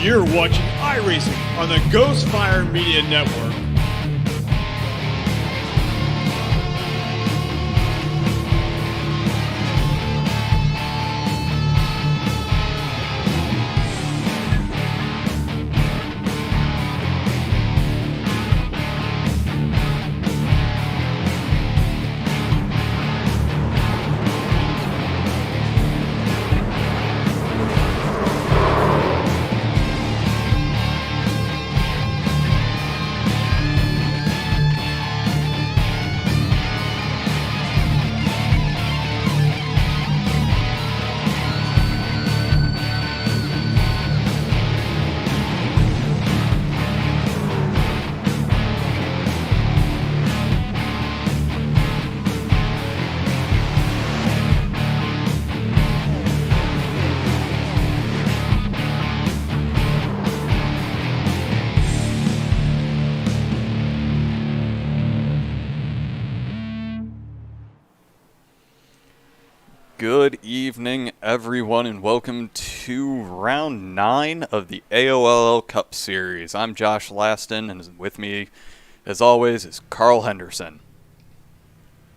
You're watching iRacing on the Ghostfire Media Network. Good evening, everyone, and welcome to round 9 of the AOLL Cup Series. I'm Josh Laston, and with me, as always, is Carl Henderson.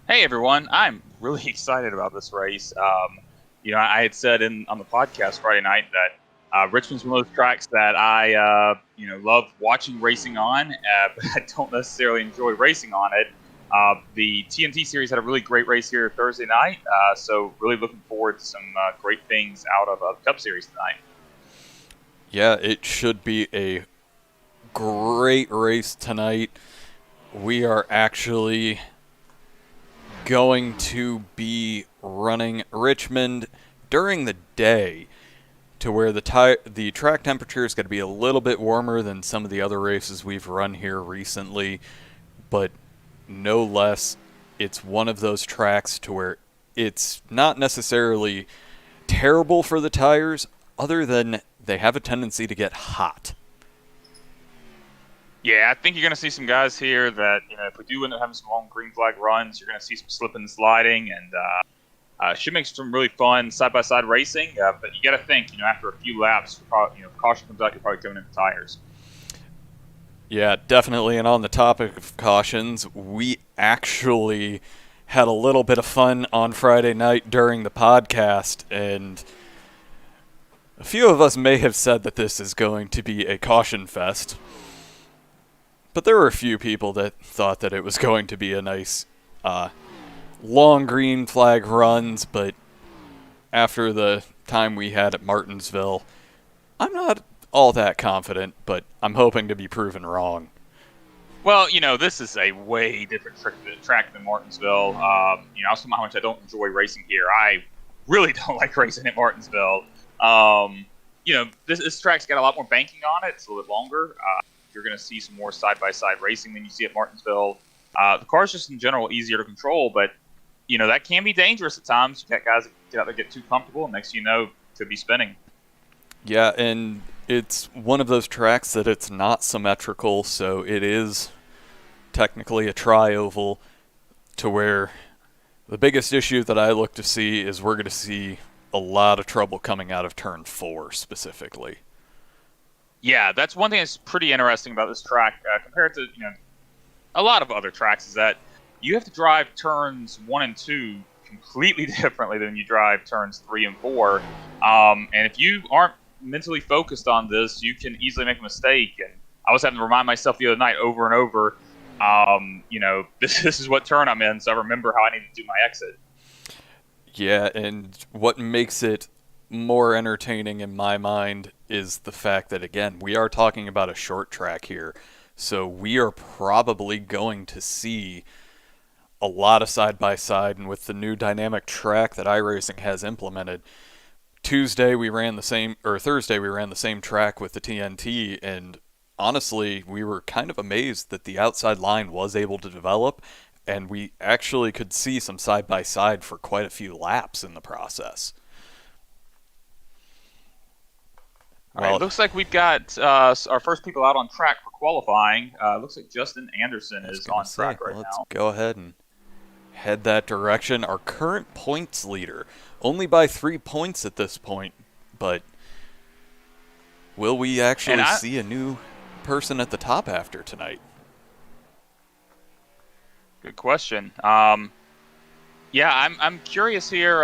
Hey, everyone. I'm really excited about this race. I had said on the podcast Friday night that Richmond's one of those tracks that I, love watching racing on, but I don't necessarily enjoy racing on it. The TNT series had a really great race here Thursday night, so really looking forward to some great things out of the Cup Series tonight. Yeah, it should be a great race tonight. We are actually going to be running Richmond during the day to where the track temperature is going to be a little bit warmer than some of the other races we've run here recently, but no less, it's one of those tracks to where it's not necessarily terrible for the tires, other than they have a tendency to get hot. Yeah, I think you're going to see some guys here that, if we do end up having some long green flag runs, you're going to see some slipping and sliding, and should make some really fun side-by-side racing. But you got to think, after a few laps, caution comes out, you're probably coming into tires. Yeah, definitely. And on the topic of cautions, we actually had a little bit of fun on Friday night during the podcast, and a few of us may have said that this is going to be a caution fest, but there were a few people that thought that it was going to be a nice long green flag runs, but after the time we had at Martinsville, I'm not all that confident, but I'm hoping to be proven wrong. Well, this is a way different track than Martinsville. I was talking about how much I don't enjoy racing here. I really don't like racing at Martinsville. This track's got a lot more banking on it. It's a little bit longer. You're going to see some more side-by-side racing than you see at Martinsville. The car's just in general easier to control, but, that can be dangerous at times. You got guys that get out there, get too comfortable, and next thing you know, could be spinning. Yeah, and it's one of those tracks that it's not symmetrical, so it is technically a tri-oval, to where the biggest issue that I look to see is we're going to see a lot of trouble coming out of turn 4 specifically. Yeah, that's one thing that's pretty interesting about this track compared to a lot of other tracks, is that you have to drive turns 1 and 2 completely differently than you drive turns 3 and 4. And if you aren't mentally focused on this, you can easily make a mistake. And I was having to remind myself the other night over and over, this is what turn I'm in, so I remember how I need to do my exit. Yeah, and what makes it more entertaining in my mind is the fact that, again, we are talking about a short track here, so we are probably going to see a lot of side-by-side, and with the new dynamic track that iRacing has implemented, Thursday we ran the same track with the TNT, and honestly, we were kind of amazed that the outside line was able to develop, and we actually could see some side-by-side for quite a few laps in the process. All right, looks like we've got our first people out on track for qualifying. Looks like Justin Anderson is on track right now. Let's go ahead and head that direction. Our current points leader, only by 3 points at this point, but Will we actually see a new person at the top after tonight? Good question. Yeah, I'm curious here.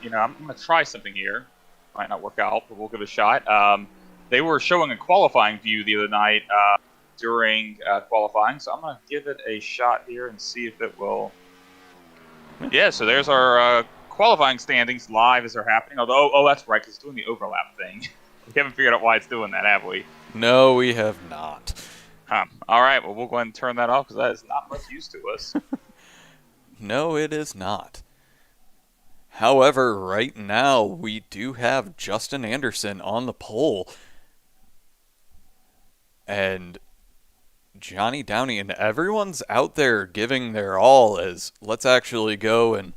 You know, I'm going to try something here. Might not work out, but we'll give it a shot. They were showing a qualifying view the other night during qualifying, so I'm going to give it a shot here and see if it will. Yeah, so there's our qualifying standings live as they're happening. Although, oh, that's right, because it's doing the overlap thing. We haven't figured out why it's doing that, have we? No, we have not. All right, well, we'll go ahead and turn that off because that is not much use to us. No, it is not. However, right now, we do have Justin Anderson on the pole. And Johnny Downey, and everyone's out there giving their all as let's actually go and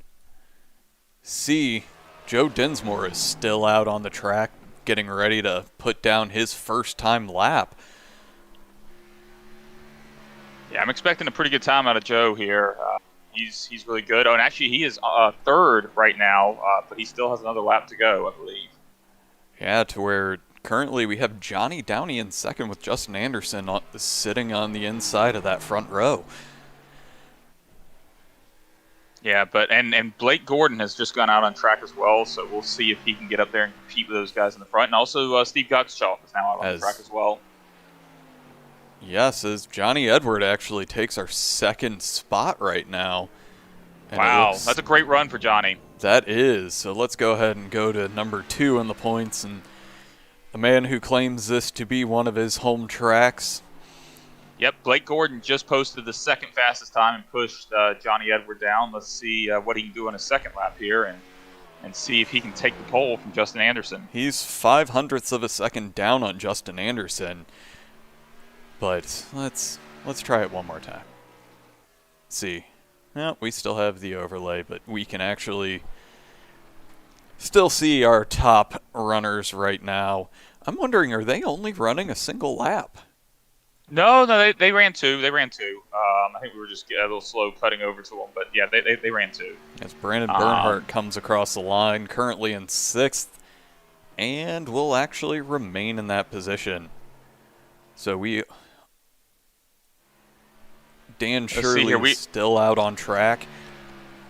see. Joe Dinsmore is still out on the track getting ready to put down his first time lap. Yeah, I'm expecting a pretty good time out of Joe here. He's really good. Oh, and actually he is third right now, but he still has another lap to go, I believe. Yeah, to where currently we have Johnny Downey in second with Justin Anderson sitting on the inside of that front row. Yeah, but and Blake Gordon has just gone out on track as well, so we'll see if he can get up there and compete with those guys in the front. And also Steve Gottschalk is now out on the track as well. Yes, as Johnny Edward actually takes our second spot right now. And wow, that's a great run for Johnny. That is. So let's go ahead and go to number 2 in the points. And the man who claims this to be one of his home tracks. Yep, Blake Gordon just posted the second fastest time and pushed Johnny Edward down. Let's see what he can do in a second lap here and see if he can take the pole from Justin Anderson. He's 0.05 of a second down on Justin Anderson. But let's try it one more time. See. No, we still have the overlay, but we can actually still see our top runners right now. I'm wondering, are they only running a single lap? No, they ran two. They ran two. I think we were just a little slow cutting over to them, but yeah, they ran two. As Brandon Bernhardt comes across the line, currently in 6th, and will actually remain in that position. So Dan Shirley still out on track.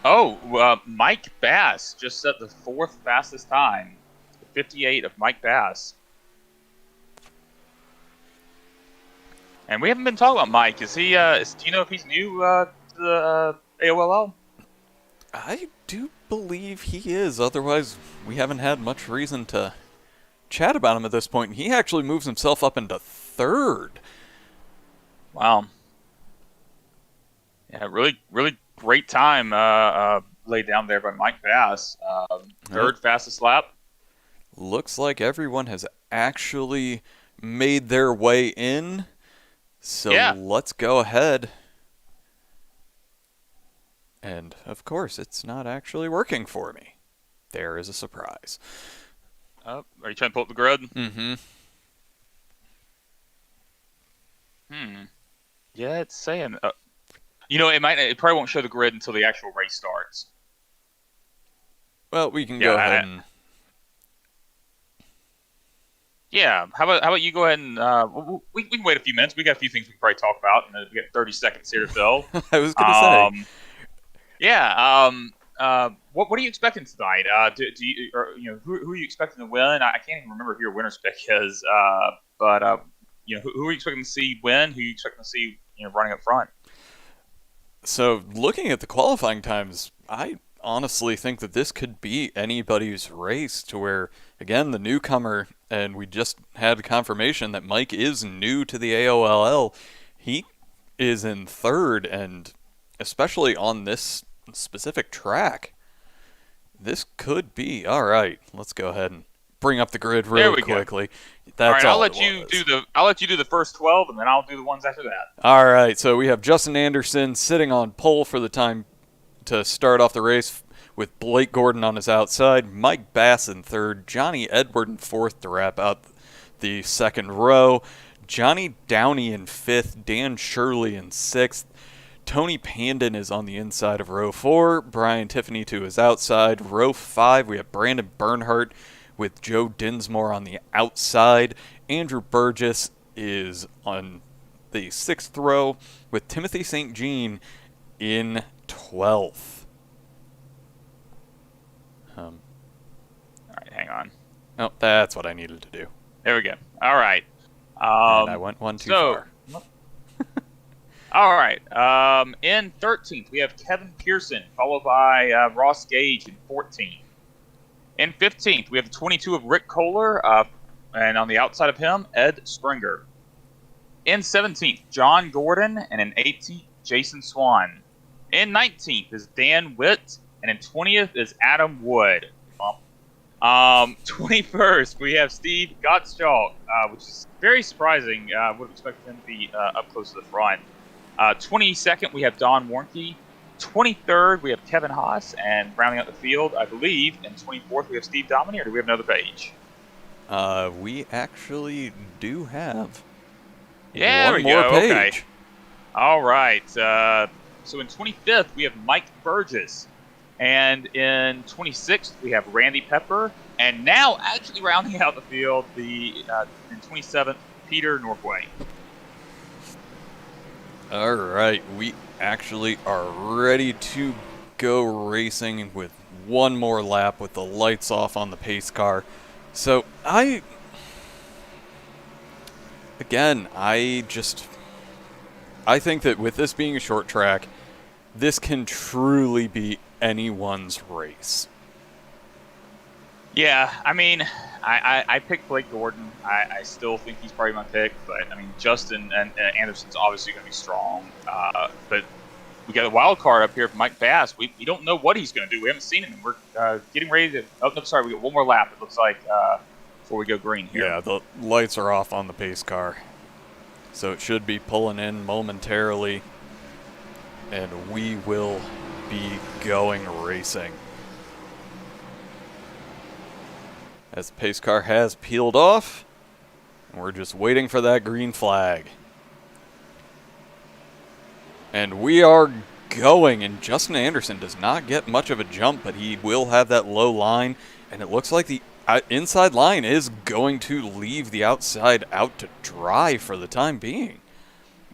Oh, Mike Bass just set the 4th fastest time. 58 of Mike Bass. And we haven't been talking about Mike. Is he? Do you know if he's new to the AOLL? I do believe he is. Otherwise, we haven't had much reason to chat about him at this point. He actually moves himself up into 3rd. Wow. Yeah, really great time laid down there by Mike Bass. 3rd fastest lap. Looks like everyone has actually made their way in. So let's go ahead. And, of course, it's not actually working for me. There is a surprise. Are you trying to pull up the grid? Mm-hmm. Yeah, it's saying... you know, it probably won't show the grid until the actual race starts. Well, we can go ahead and... Yeah, how about you go ahead and we can wait a few minutes. We got a few things we can probably talk about, and we got 30 seconds here to fill. I was going to say. Yeah. What are you expecting tonight? Do you, or, you know, who are you expecting to win? I can't even remember who your winner's pick is. But you know, who are you expecting to see win? Who are you expecting to see, you know, running up front? So, looking at the qualifying times, I honestly think that this could be anybody's race, to where, again, the newcomer, and we just had confirmation that Mike is new to the AOLL. He is in 3rd, and especially on this specific track, this could be... All right, let's go ahead and bring up the grid really quickly. That's all right, I'll let you do the first 12, and then I'll do the ones after that. All right, so we have Justin Anderson sitting on pole for the time to start off the race with Blake Gordon on his outside, Mike Bass in 3rd, Johnny Edward in 4th to wrap up the 2nd row, Johnny Downey in 5th, Dan Shirley in 6th, Tony Pandon is on the inside of row 4, Brian Tiffany to his outside, row 5 we have Brandon Bernhardt with Joe Dinsmore on the outside, Andrew Burgess is on the 6th row with Timothy St. Jean in 12th. All right, hang on. Oh, that's what I needed to do. There we go. All right. And I went one too far. All right. In 13th, we have Kevin Pearson, followed by Ross Gage in 14th. In 15th, we have the 22 of Rick Kohler, and on the outside of him, Ed Springer. In 17th, John Gordon, and in 18th, Jason Swan. In 19th is Dan Witt, and in 20th is Adam Wood. 21st, we have Steve Gottschalk, which is very surprising. I would have expected him to be up close to the front. 22nd, we have Don Warnke. 23rd, we have Kevin Haas, and rounding out the field, I believe, in 24th, we have Steve Dominy, or do we have another page? We actually do have one more page. Okay. All right. So in 25th, we have Mike Burgess. And in 26th, we have Randy Pepper. And now, actually rounding out the field, in 27th, Peter Northway. All right, we actually are ready to go racing with one more lap with the lights off on the pace car. So I think that with this being a short track, this can truly be anyone's race. Yeah, I mean, I picked Blake Gordon. I still think he's probably my pick, but I mean, Justin and Anderson's obviously going to be strong. But we got a wild card up here for Mike Bass. We don't know what he's going to do. We haven't seen him. We're getting ready to. Oh, no, sorry, we got one more lap. It looks like before we go green here. Yeah, the lights are off on the pace car, so it should be pulling in momentarily, and we will be going racing. As the pace car has peeled off, and we're just waiting for that green flag. And we are going, and Justin Anderson does not get much of a jump, but he will have that low line, and it looks like the inside line is going to leave the outside out to dry for the time being.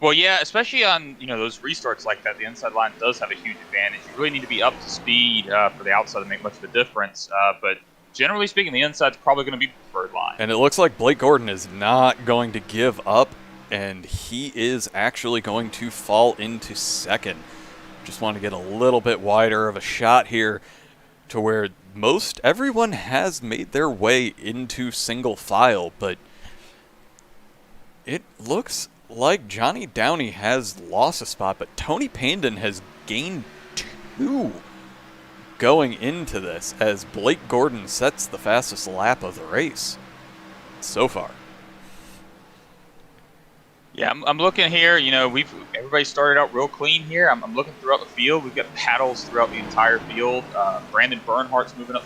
Well, yeah, especially on those restarts like that, the inside line does have a huge advantage. You really need to be up to speed for the outside to make much of a difference, but generally speaking, the inside's probably going to be the preferred line. And it looks like Blake Gordon is not going to give up, and he is actually going to fall into second. Just want to get a little bit wider of a shot here to where everyone has made their way into single file, but it looks like Johnny Downey has lost a spot, but Tony Pandon has gained 2 going into this as Blake Gordon sets the fastest lap of the race so far. Yeah, I'm looking here. Everybody started out real clean here. I'm looking throughout the field. We've got paddles throughout the entire field. Brandon Bernhardt's moving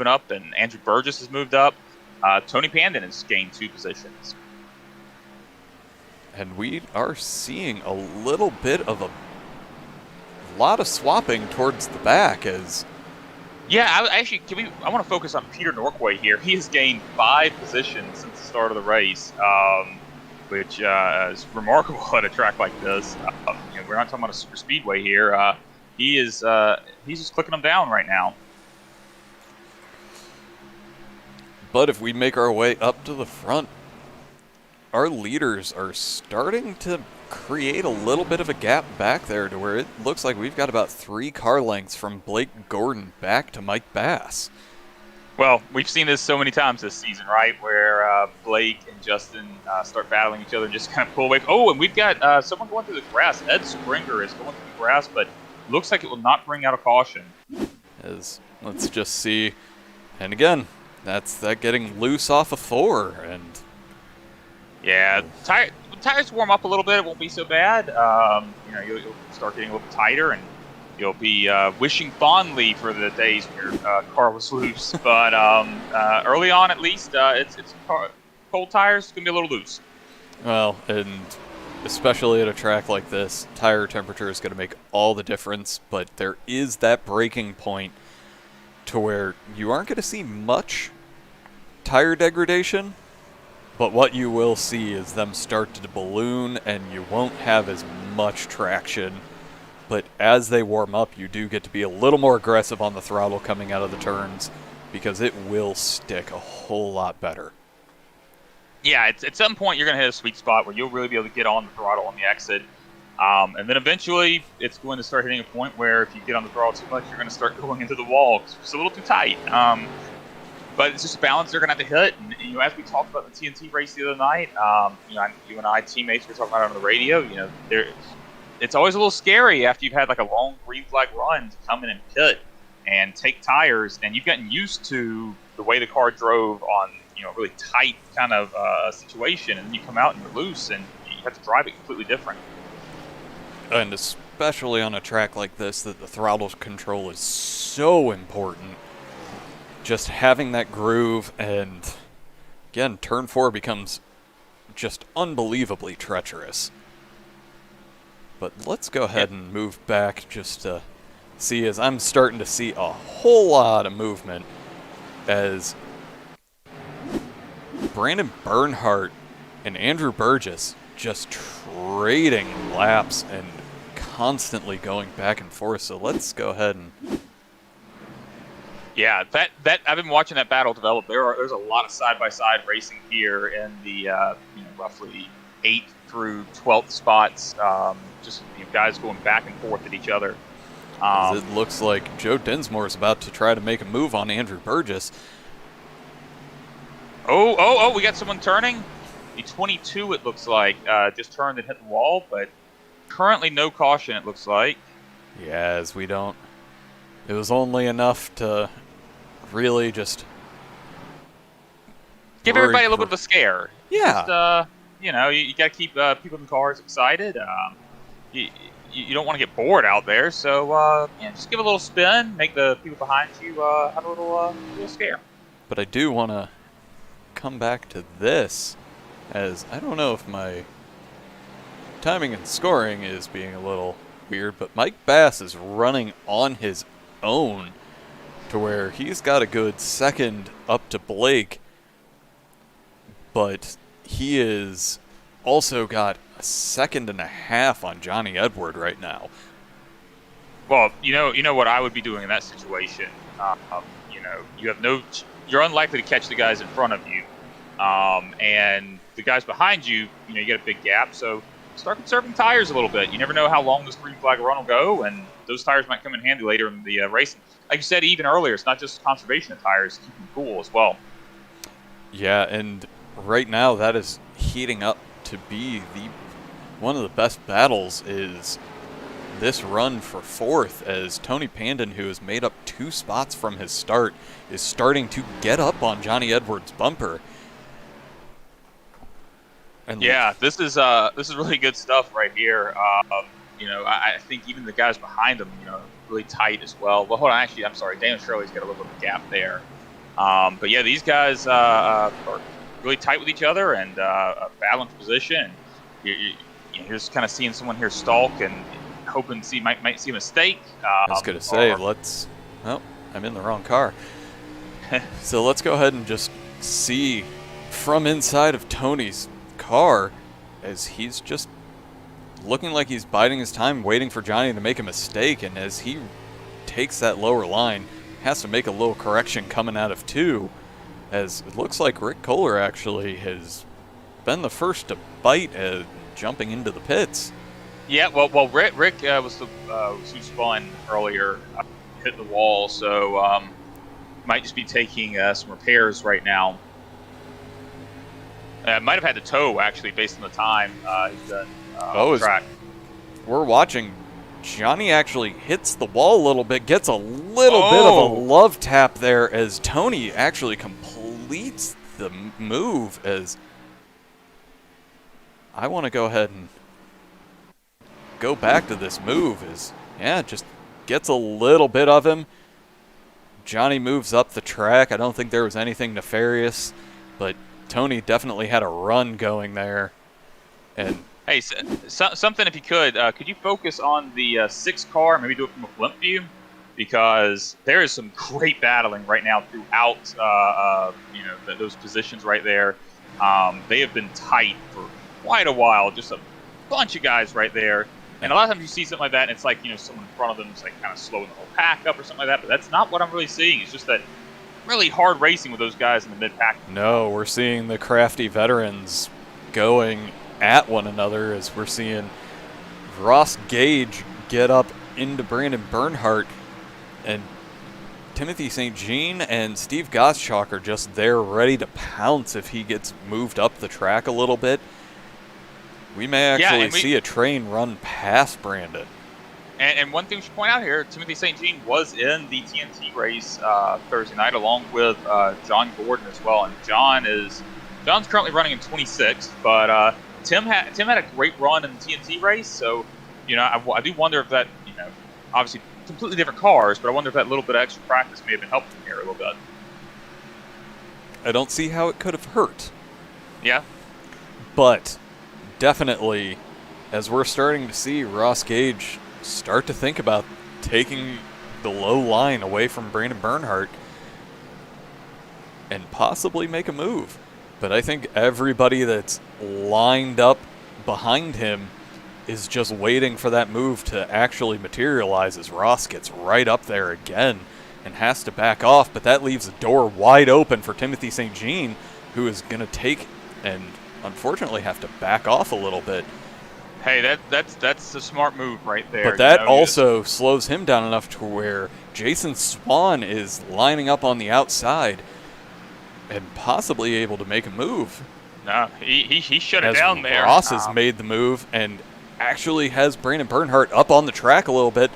up, and Andrew Burgess has moved up. Tony Pandon has gained 2 positions. And we are seeing a little bit of a lot of swapping towards the back as... Yeah, I want to focus on Peter Northway here. He has gained 5 positions since the start of the race, which is remarkable at a track like this. We're not talking about a super speedway here. He's just clicking them down right now. But if we make our way up to the front, our leaders are starting to create a little bit of a gap back there to where it looks like we've got about 3 car lengths from Blake Gordon back to Mike Bass. Well, we've seen this so many times this season, right, where Blake and Justin start battling each other and just kind of pull away. Oh, and we've got someone going through the grass. Ed Springer is going through the grass, but looks like it will not bring out a caution. Let's just see. And again, that's that getting loose off of 4. And yeah, tires warm up a little bit, it won't be so bad. You'll start getting a little bit tighter, and you'll be wishing fondly for the days when your car was loose. But early on, at least, it's cold tires. It's gonna be a little loose. Well, and especially at a track like this, tire temperature is going to make all the difference. But there is that breaking point to where you aren't going to see much tire degradation, But what you will see is them start to balloon, and you won't have as much traction. But as they warm up, you do get to be a little more aggressive on the throttle coming out of the turns, because it will stick a whole lot better. Yeah, at some point you're going to hit a sweet spot where you'll really be able to get on the throttle on the exit. And then eventually it's going to start hitting a point where if you get on the throttle too much, you're going to start going into the wall because it's a little too tight. But it's just a balance they're going to have to hit. And, as we talked about the TNT race the other night, you and I, teammates, were talking about it on the radio. It's always a little scary after you've had like a long green flag run to come in and pit and take tires, and you've gotten used to the way the car drove on a really tight kind of situation, and then you come out and you're loose, and you have to drive it completely different. And especially on a track like this, that the throttle control is so important. Just having that groove, and again, turn 4 becomes just unbelievably treacherous. But let's go ahead and move back just to see, as I'm starting to see a whole lot of movement as Brandon Bernhardt and Andrew Burgess just trading laps and constantly going back and forth. So let's go ahead and... Yeah, that I've been watching that battle develop. There's a lot of side-by-side racing here in the roughly 8th through 12th spots. Just guys going back and forth at each other. It looks like Joe Dinsmore is about to try to make a move on Andrew Burgess. Oh, we got someone turning. The 22, it looks like, just turned and hit the wall, but currently no caution, it looks like. Yeah, as we don't... It was only enough to really just... give everybody a little bit of a scare. Yeah. Just, you got to keep people in the cars excited. You don't want to get bored out there, so just give a little spin, make the people behind you have a little scare. But I do want to come back to this, as I don't know if my timing and scoring is being a little weird, but Mike Bass is running on his own to where he's got a good second up to Blake, but he is also got a second and a half on Johnny Edward right now. Well, you know what I would be doing in that situation. You're unlikely to catch the guys in front of you, and the guys behind you, you get a big gap. So start conserving tires a little bit. You never know how long this green flag run will go, and those tires might come in handy later in the racing. Like you said even earlier, it's not just conservation of tires; keep them cool as well. Yeah, and right now that is heating up to be one of the best battles is this run for 4th, as Tony Pandon, who has made up 2 spots from his start, is starting to get up on Johnny Edwards' bumper. And yeah, this is really good stuff right here. I think even the guys behind him, really tight as well. Well, hold on, actually, I'm sorry, Daniel Shirley's got a little bit of a gap there. But yeah, these guys are really tight with each other and battling for position. You're just kind of seeing someone here stalk and hoping to might see a mistake. I was going to say, I'm in the wrong car. So let's go ahead and just see from inside of Tony's car as he's just looking like he's biding his time, waiting for Johnny to make a mistake, and as he takes that lower line, has to make a little correction coming out of 2, as it looks like Rick Kohler actually has been the first to bite at jumping into the pits. Yeah, well, Rick was who spun earlier, hit the wall, so might just be taking some repairs right now. Might have had to tow, actually, based on the time he's done on the track. We're watching. Johnny actually hits the wall a little bit, gets a little bit of a love tap there as Tony actually completes the move. As I want to go ahead and go back to this move, just gets a little bit of him. Johnny moves up the track. I don't think there was anything nefarious, but Tony definitely had a run going there. And hey, something if you could you focus on the 6th car, maybe do it from a blimp view? Because there is some great battling right now throughout those positions right there. They have been tight for quite a while, just a bunch of guys right there. And a lot of times you see something like that, and it's like, someone in front of them is like kind of slowing the whole pack up or something like that. But that's not what I'm really seeing. It's just that really hard racing with those guys in the mid-pack. No, we're seeing the crafty veterans going at one another as we're seeing Ross Gage get up into Brandon Bernhardt, and Timothy St. Jean and Steve Gottschalk are just there ready to pounce if he gets moved up the track a little bit. We may actually see a train run past Brandon. And one thing we should point out here, Timothy St. Jean was in the TNT race Thursday night along with John Gordon as well. And John's currently running in 26th, but Tim had a great run in the TNT race. So, I do wonder if that, obviously completely different cars, but I wonder if that little bit of extra practice may have been helping him here a little bit. I don't see how it could have hurt. Yeah. But definitely, as we're starting to see Ross Gage start to think about taking the low line away from Brandon Bernhardt and possibly make a move. But I think everybody that's lined up behind him is just waiting for that move to actually materialize as Ross gets right up there again and has to back off. But that leaves the door wide open for Timothy St. Jean, who is going to take and unfortunately have to back off a little bit. Hey, that's a smart move right there. But that also slows him down enough to where Jason Swan is lining up on the outside and possibly able to make a move. No, he shut it down there. Ross has made the move and actually has Brandon Bernhardt up on the track a little bit.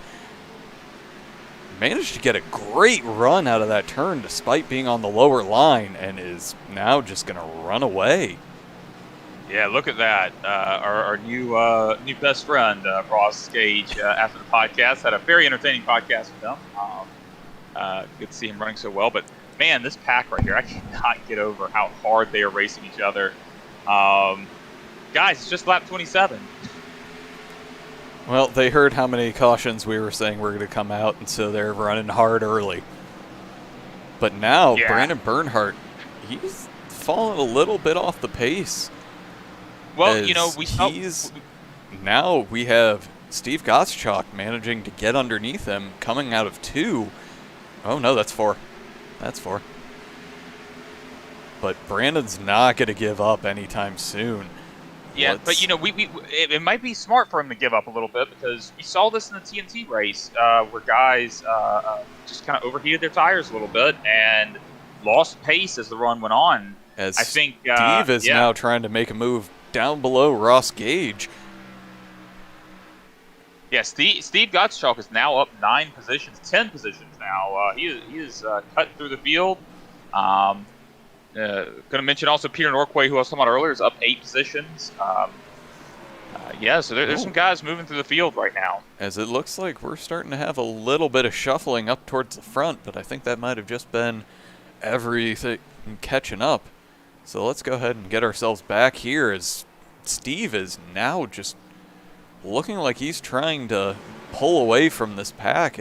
Managed to get a great run out of that turn despite being on the lower line and is now just going to run away. Yeah, look at that. Our new best friend, Ross Gage, after the podcast, had a very entertaining podcast with them. Good to see him running so well. But, man, this pack right here, I cannot get over how hard they are racing each other. Guys, it's just lap 27. Well, they heard how many cautions we were saying were going to come out, and so they're running hard early. But now, Brandon Bernhardt, he's fallen a little bit off the pace. Well, now we have Steve Gottschalk managing to get underneath him, coming out of 2. Oh, no, that's 4. That's 4. But Brandon's not going to give up anytime soon. Yeah, but, it might be smart for him to give up a little bit because we saw this in the TNT race where guys just kind of overheated their tires a little bit and lost pace as the run went on. As I think Steve is now trying to make a move down below Ross Gage. Yeah, Steve Gottschalk is now up 10 positions now. He is cut through the field. Going to mention also Peter Norquay, who I was talking about earlier, is up 8 positions. So there's some guys moving through the field right now. As it looks like we're starting to have a little bit of shuffling up towards the front, but I think that might have just been everything catching up. So let's go ahead and get ourselves back here as Steve is now just looking like he's trying to pull away from this pack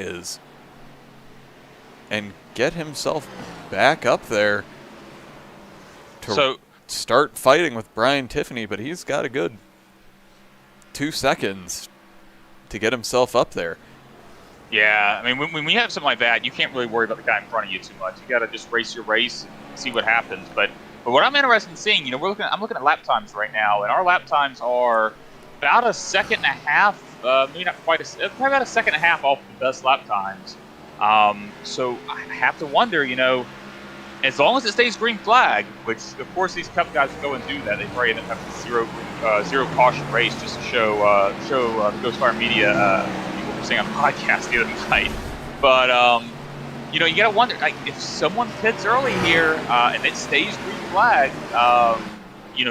and get himself back up there to start fighting with Brian Tiffany, but he's got a good 2 seconds to get himself up there. Yeah, I mean, when you have something like that, you can't really worry about the guy in front of you too much. You got to just race your race and see what happens. But what I'm interested in seeing, I'm looking at lap times right now, and our lap times are about a second and a half, maybe not quite probably about a second and a half off the best lap times. So I have to wonder, as long as it stays green flag, which of course these Cup guys will go and do that, they probably end up having zero caution race just to show the Ghostfire Media people were saying on the podcast the other night. But you gotta wonder, if someone pits early here and it stays green flag,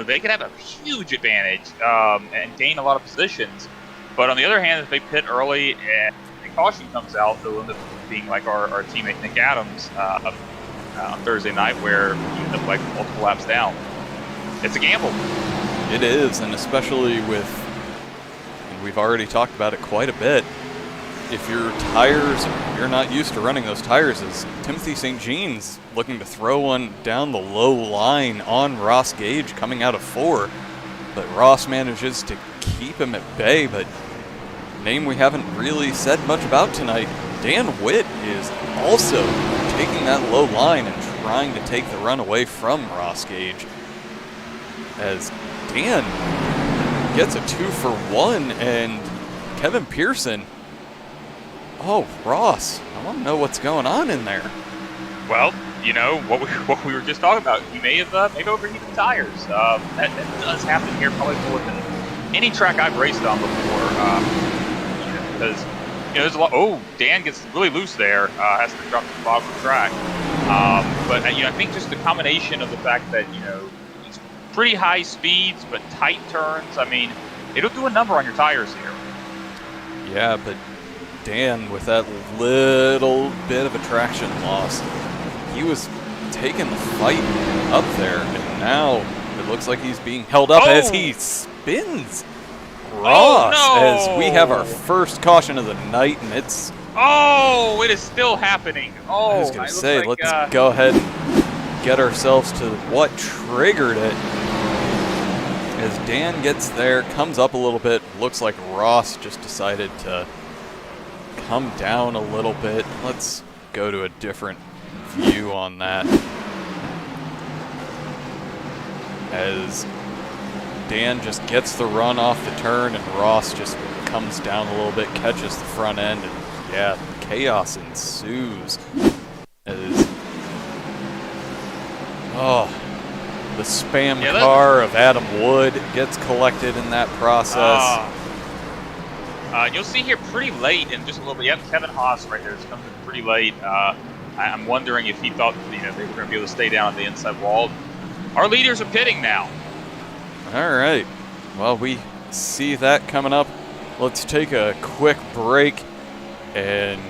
they could have a huge advantage and gain a lot of positions. But on the other hand, if they pit early and the caution comes out, they'll end up being like our teammate Nick Adams on Thursday night, where you end up like multiple laps down. It's a gamble. It is, and especially and we've already talked about it quite a bit, if your tires, you're not used to running those tires, is Timothy St. Jean's looking to throw one down the low line on Ross Gage coming out of 4. But Ross manages to keep him at bay. But name we haven't really said much about tonight, Dan Witt is also taking that low line and trying to take the run away from Ross Gage. As Dan gets a 2-for-1 and Kevin Pearson. Oh, Ross, I want to know what's going on in there. Well, you know what we were just talking about. You may have overheated the tires. That does happen here probably more than any track I've raced on before. Because there's a lot. Oh, Dan gets really loose there. Has to drop to the bottom of the track. But I think just the combination of the fact that it's pretty high speeds but tight turns. I mean, it'll do a number on your tires here. Yeah, but Dan, with that little bit of a traction loss, he was taking the fight up there, and now it looks like he's being held up as he spins Ross. As we have our first caution of the night, and it's... Oh, it is still happening. Oh, I was going to say, let's go ahead and get ourselves to what triggered it. As Dan gets there, comes up a little bit, looks like Ross just decided to come down a little bit. Let's go to a different view on that. As Dan just gets the run off the turn and Ross just comes down a little bit, catches the front end, and yeah, chaos ensues. As the spam car of Adam Wood gets collected in that process. You'll see here pretty late in just a little bit. Yep, Kevin Haas right there. It's coming in pretty late. I'm wondering if he thought they were going to be able to stay down on the inside wall. Our leaders are pitting now. All right. Well, we see that coming up. Let's take a quick break and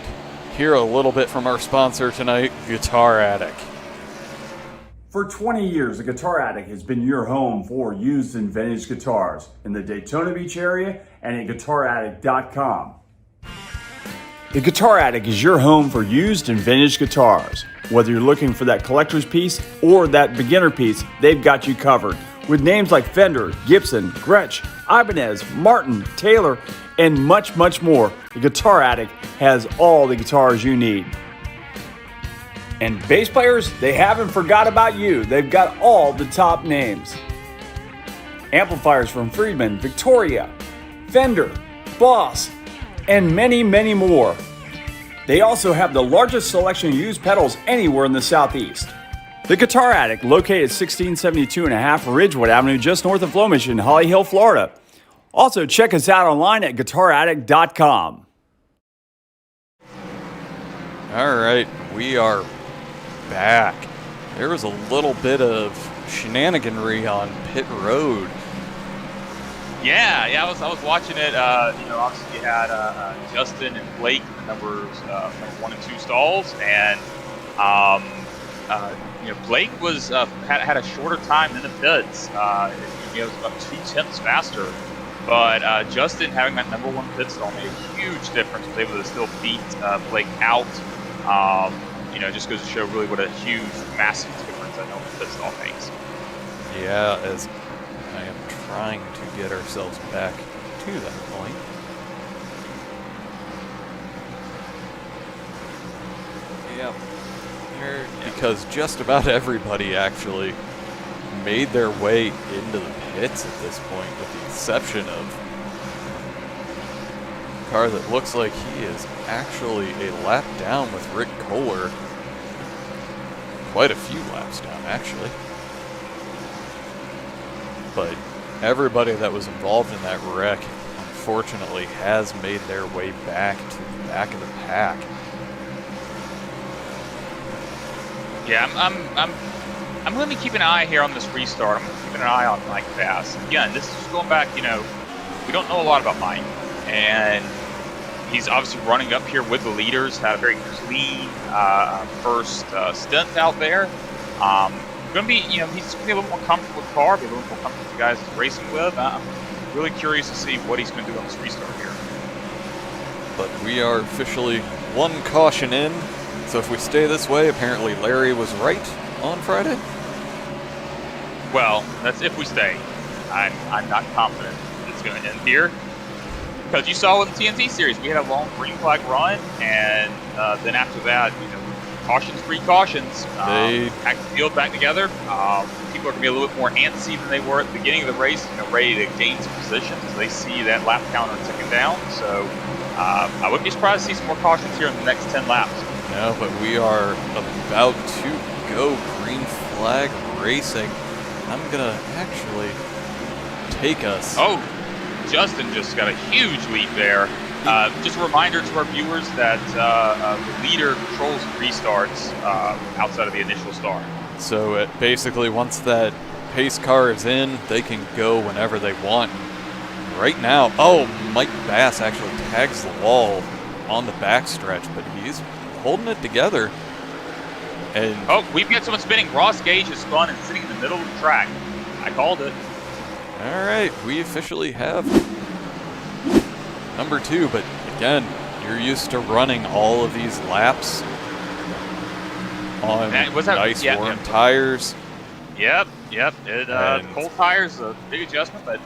hear a little bit from our sponsor tonight, Guitar Attic. For 20 years, the Guitar Attic has been your home for used and vintage guitars in the Daytona Beach area and at GuitarAttic.com. The Guitar Attic is your home for used and vintage guitars. Whether you're looking for that collector's piece or that beginner piece, they've got you covered. With names like Fender, Gibson, Gretsch, Ibanez, Martin, Taylor, and much, much more, the Guitar Attic has all the guitars you need. And bass players, they haven't forgot about you. They've got all the top names. Amplifiers from Friedman, Victoria, Fender, Boss, and many, many more. They also have the largest selection of used pedals anywhere in the Southeast. The Guitar Attic, located at 1672.5 Ridgewood Avenue, just north of Flomish in Holly Hill, Florida. Also, check us out online at GuitarAttic.com. All right, we are back. There was a little bit of shenaniganry on pit road. Yeah, I was watching it. Obviously you had Justin and Blake in the numbers 1 and 2 stalls, and Blake was had a shorter time than the pits. It was about 2/10 faster, but Justin having that number 1 pit stall made a huge difference. Was able to still beat Blake out. Just goes to show really what a huge, massive difference that number pit stall makes. Yeah, as I am trying to get ourselves back to that point. Yep. Because just about everybody actually made their way into the pits at this point, with the exception of a car that looks like he is actually a lap down with Rick Kohler. Quite a few laps down, actually. But everybody that was involved in that wreck, unfortunately, has made their way back to the back of the pack. Yeah, I'm going to be keeping an eye here on this restart. I'm going to keep an eye on Mike Bass. Again, this is going back, we don't know a lot about Mike. And he's obviously running up here with the leaders, had a very clean first stint out there. Going to be, he's going to be a little more comfortable with the car, be a little more comfortable with the guys he's racing with. I'm really curious to see what he's going to do on this restart here. but we are officially one caution in. So if we stay this way, apparently Larry was right on Friday. Well, that's if we stay. I'm not confident it's going to end here. Because you saw with the TNT series, we had a long green flag run, and then after that, cautions, free cautions. Pack the field back together. People are going to be a little bit more antsy than they were at the beginning of the race, ready to gain some positions as they see that lap counter ticking down. So I wouldn't be surprised to see some more cautions here in the next 10 laps. No, but we are about to go green flag racing. I'm going to actually take us. Oh, Justin just got a huge lead there. Just a reminder to our viewers that the leader controls restarts outside of the initial start. So basically, once that pace car is in, they can go whenever they want. Right now, Mike Bass actually tags the wall on the backstretch, but he's holding it together. And we've got someone spinning. Ross Gage is spun and sitting in the middle of the track. I called it. All right, we officially have number 2, but again, you're used to running all of these laps on nice warm tires. Yep. Cold tires, a big adjustment, but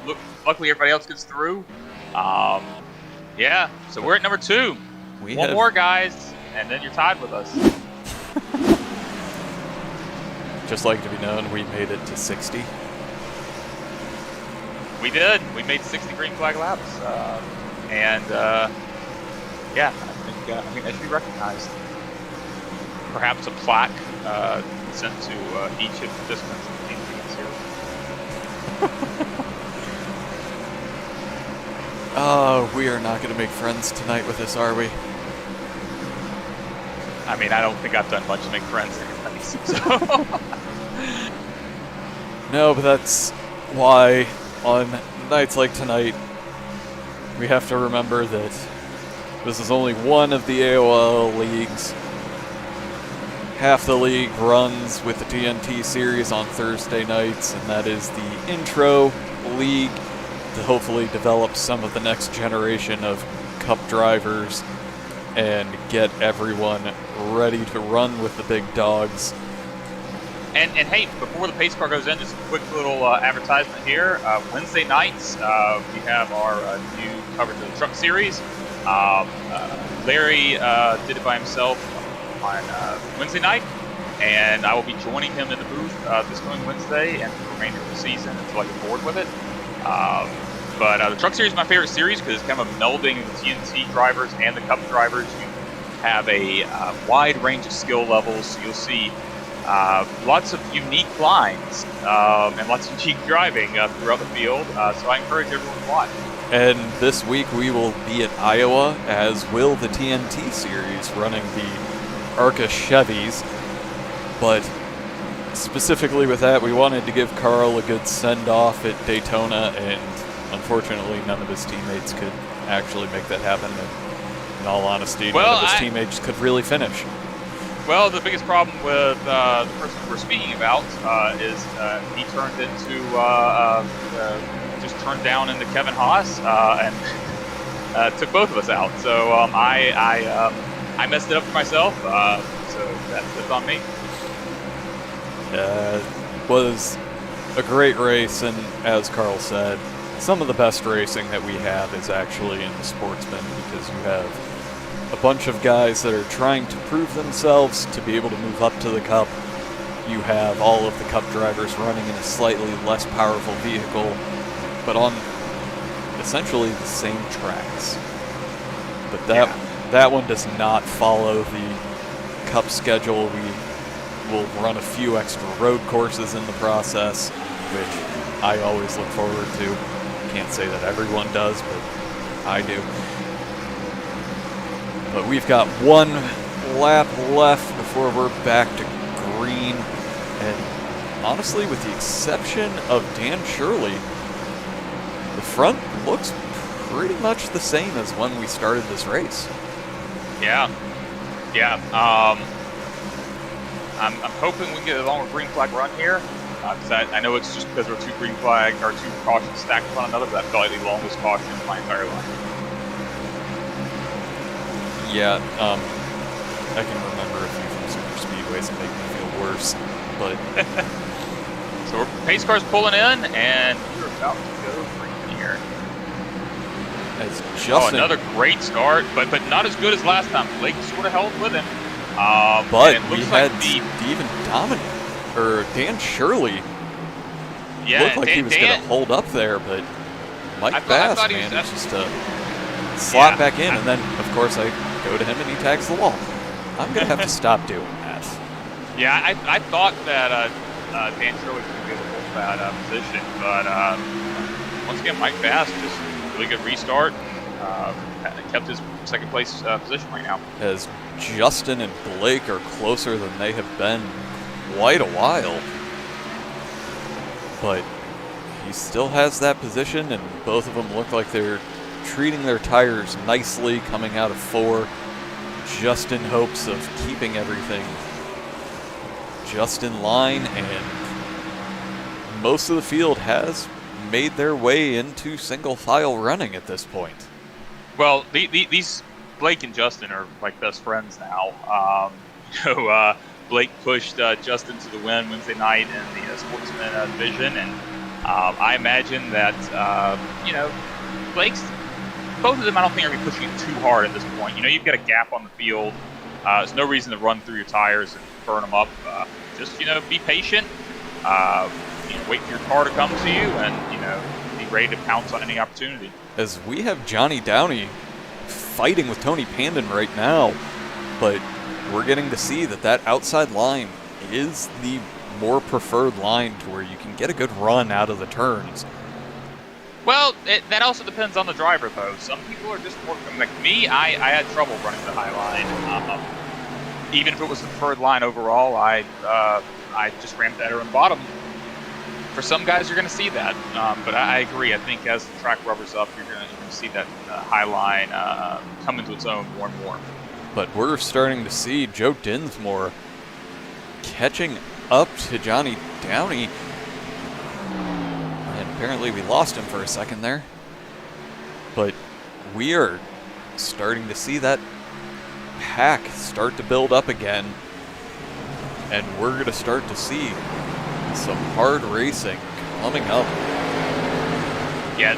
luckily everybody else gets through. So we're at number 2. One more, guys, and then you're tied with us. Just like to be known, we made it to 60. We did. We made 60 green flag laps, I think that should be recognized. Perhaps a plaque sent to each of the participants in the team series. We are not going to make friends tonight with this, are we? I mean, I don't think I've done much to make friends tonight, so. No, but that's why on nights like tonight, we have to remember that this is only one of the AOLL leagues. Half the league runs with the TNT series on Thursday nights, and that is the intro league to hopefully develop some of the next generation of Cup drivers and get everyone ready to run with the big dogs. And hey, before the pace car goes in, just a quick little advertisement here. Wednesday nights, we have our new coverage of the Truck Series. Larry did it by himself on Wednesday night, and I will be joining him in the booth this coming Wednesday and the remainder of the season until I get bored with it. But the Truck Series is my favorite series because it's kind of a melding of the TNT drivers and the Cup drivers. You have a wide range of skill levels. So you'll see lots of unique lines and lots of unique driving throughout the field. So I encourage everyone to watch. And this week we will be at Iowa, as will the TNT series, running the ARCA Chevys. But specifically with that, we wanted to give Carl a good send-off at Daytona, and unfortunately none of his teammates could actually make that happen. And in all honesty, none of his teammates could really finish. Well, the biggest problem with the person we're speaking about is he turned into just turned down into Kevin Haas and took both of us out. So I messed it up for myself. So that's on me. Was a great race, and as Carl said, some of the best racing that we have is actually in the sportsman, because you have a bunch of guys that are trying to prove themselves to be able to move up to the Cup. You have all of the Cup drivers running in a slightly less powerful vehicle, but on essentially the same tracks. But that one does not follow the Cup schedule. We will run a few extra road courses in the process, which I always look forward to. Can't say that everyone does, but I do. But we've got one lap left before we're back to green. And honestly, with the exception of Dan Shirley, the front looks pretty much the same as when we started this race. Yeah. I'm hoping we can get a longer green flag run here. I know it's just because there are two green flag or two cautions stacked on another, but that felt like the longest caution in my entire life. Yeah, I can remember a few from super speedways that make me feel worse, but So pace car's pulling in, and we're about to go green here. as Oh, Justin, another great start, but not as good as last time. Blake sort of held with him. but and it we looks had like Steven Dominic, or Dan Shirley, yeah, looked like he was going to hold up there, but Mike Bass thought he was- managed just to slot Yeah, back in, and then, of course, I go to him and he tags the wall. I'm going to have to stop doing that. Yeah, I thought that Dan Shirley was going to be able to hold that position, but once again, Mike Bass just really good restart. Kept his second place position right now. As Justin and Blake are closer than they have been quite a while. But he still has that position, and both of them look like they're treating their tires nicely coming out of 4, just in hopes of keeping everything just in line, and most of the field has made their way into single file running at this point. Well, these Blake and Justin are like best friends now. Blake pushed Justin to the win Wednesday night in the Sportsman division, and I imagine that both of them I don't think are going to be pushing it too hard at this point. You've got a gap on the field. There's no reason to run through your tires and burn them up. Just be patient. Wait for your car to come to you, and be ready to pounce on any opportunity. As we have Johnny Downey fighting with Tony Pandon right now, but we're getting to see that outside line is the more preferred line to where you can get a good run out of the turns. Well, that also depends on the driver, though. Some people are just more like me. I had trouble running the high line. Even if it was the preferred line overall, I just ran better on the bottom. For some guys, you're going to see that, but I agree. I think as the track rubbers up, you're going to see that high line come into its own more and more. But we're starting to see Joe Dinsmore catching up to Johnny Downey. And apparently we lost him for a second there. But we are starting to see that pack start to build up again. And we're going to start to see some hard racing coming up. Yeah,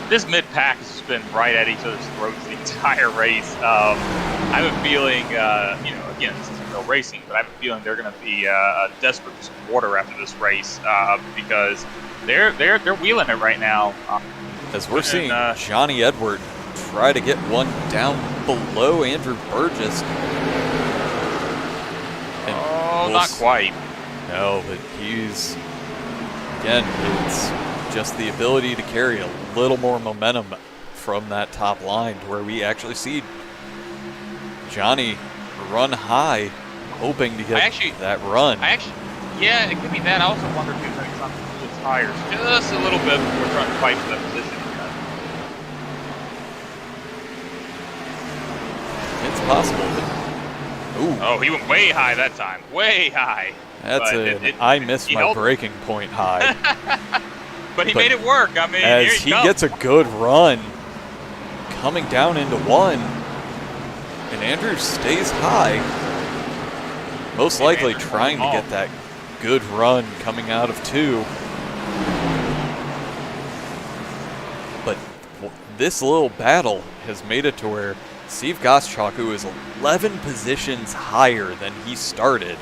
this mid-pack has just been right at each other's throats the entire race. I have a feeling, again, this isn't real racing, but I have a feeling they're going to be desperate for some water after this race because they're wheeling it right now. As we're seeing Johnny Edward try to get one down below Andrew Burgess. And not quite. No, but he's, again, it's just the ability to carry a little more momentum from that top line to where we actually see Johnny run high, hoping to get that run. Yeah, it could be that. I also wonder if he's having something to his tires just a little bit before trying to fight for that position. It's possible. Ooh. Oh, he went way high that time. Way high. That's I missed my breaking point high. But he made it work. I mean, as he gets a good run coming down into 1, and Andrew stays high, most likely trying to get that good run coming out of 2. But this little battle has made it to where Steve Gottschalk, who is 11 positions higher than he started,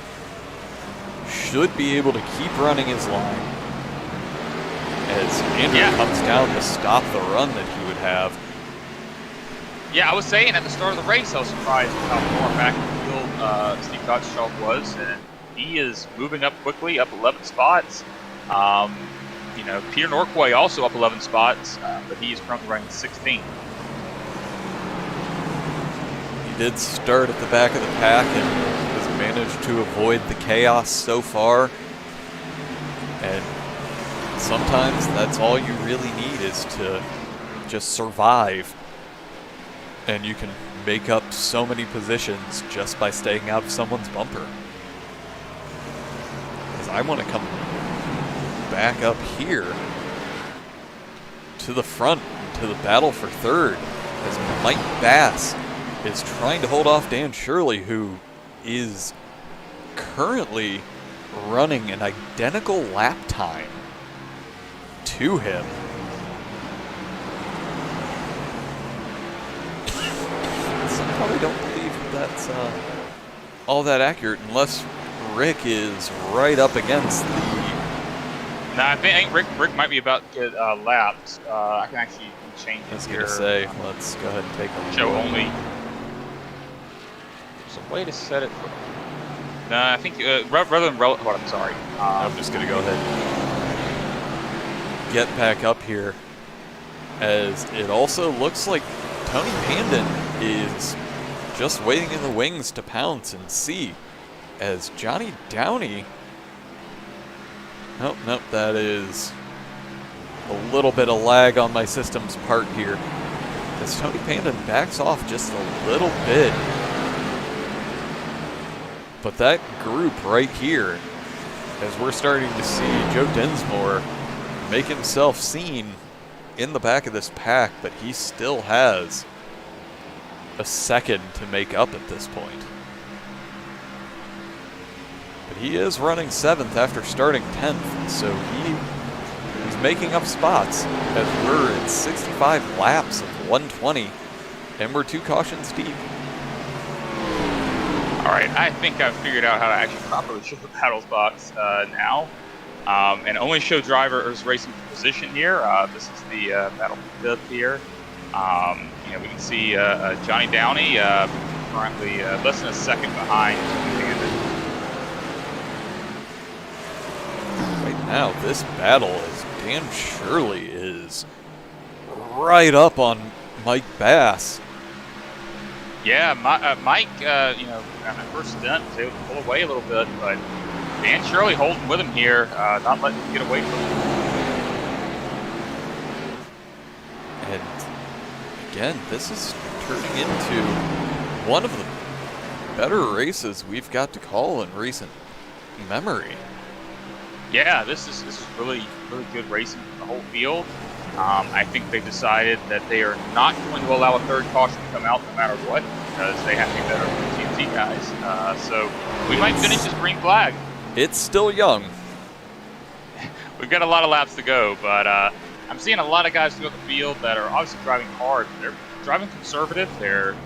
should be able to keep running his line as Andrew comes down to stop the run that he would have. Yeah, I was saying at the start of the race, I was surprised with how far back in the field Steve Gottschalk was, and he is moving up quickly, up 11 spots. Peter Norquay also up 11 spots, but he is currently running 16. He did start at the back of the pack and has managed to avoid the chaos so far. And sometimes that's all you really need is to just survive. And you can make up so many positions just by staying out of someone's bumper. Because I want to come back up here to the front, to the battle for third, as Mike Bass is trying to hold off Dan Shirley, who is currently running an identical lap time to him. Somehow I don't believe that's all that accurate, unless Rick is right up against the... No, I think Rick might be about to get laps. I can actually change it here. I was going to say, let's go ahead and take a show look. only. There's a way to set it. No, I think rather than what I'm sorry. I'm just going to go ahead and get back up here, as it also looks like Tony Pandon is just waiting in the wings to pounce and see, as Johnny Downey... Nope, that is a little bit of lag on my system's part here, as Tony Pandon backs off just a little bit. But that group right here, as we're starting to see Joe Dinsmore make himself seen in the back of this pack, but he still has a second to make up at this point. But he is running 7th after starting 10th, so he's making up spots, as we're at 65 laps of 120, and we're 2 cautions deep. All right, I think I've figured out how to actually properly show the battles box now, and only show drivers racing position here. This is the battle fifth here. You know, we can see Johnny Downey currently less than a second behind. Right now, this battle is Dan Shirley is right up on Mike Bass. Yeah, Mike, you know, on that first stint was able to pull away a little bit, but Dan Shirley holding with him here, not letting him get away from him. And again, this is turning into one of the better races we've got to call in recent memory. Yeah, this is really good racing from the whole field. I think they decided that they are not going to allow a third caution to come out no matter what, because they have to be better than the TNT guys. So we might finish this green flag. It's still young. We've got a lot of laps to go, but I'm seeing a lot of guys throughout the field that are obviously driving hard. They're driving conservative. They're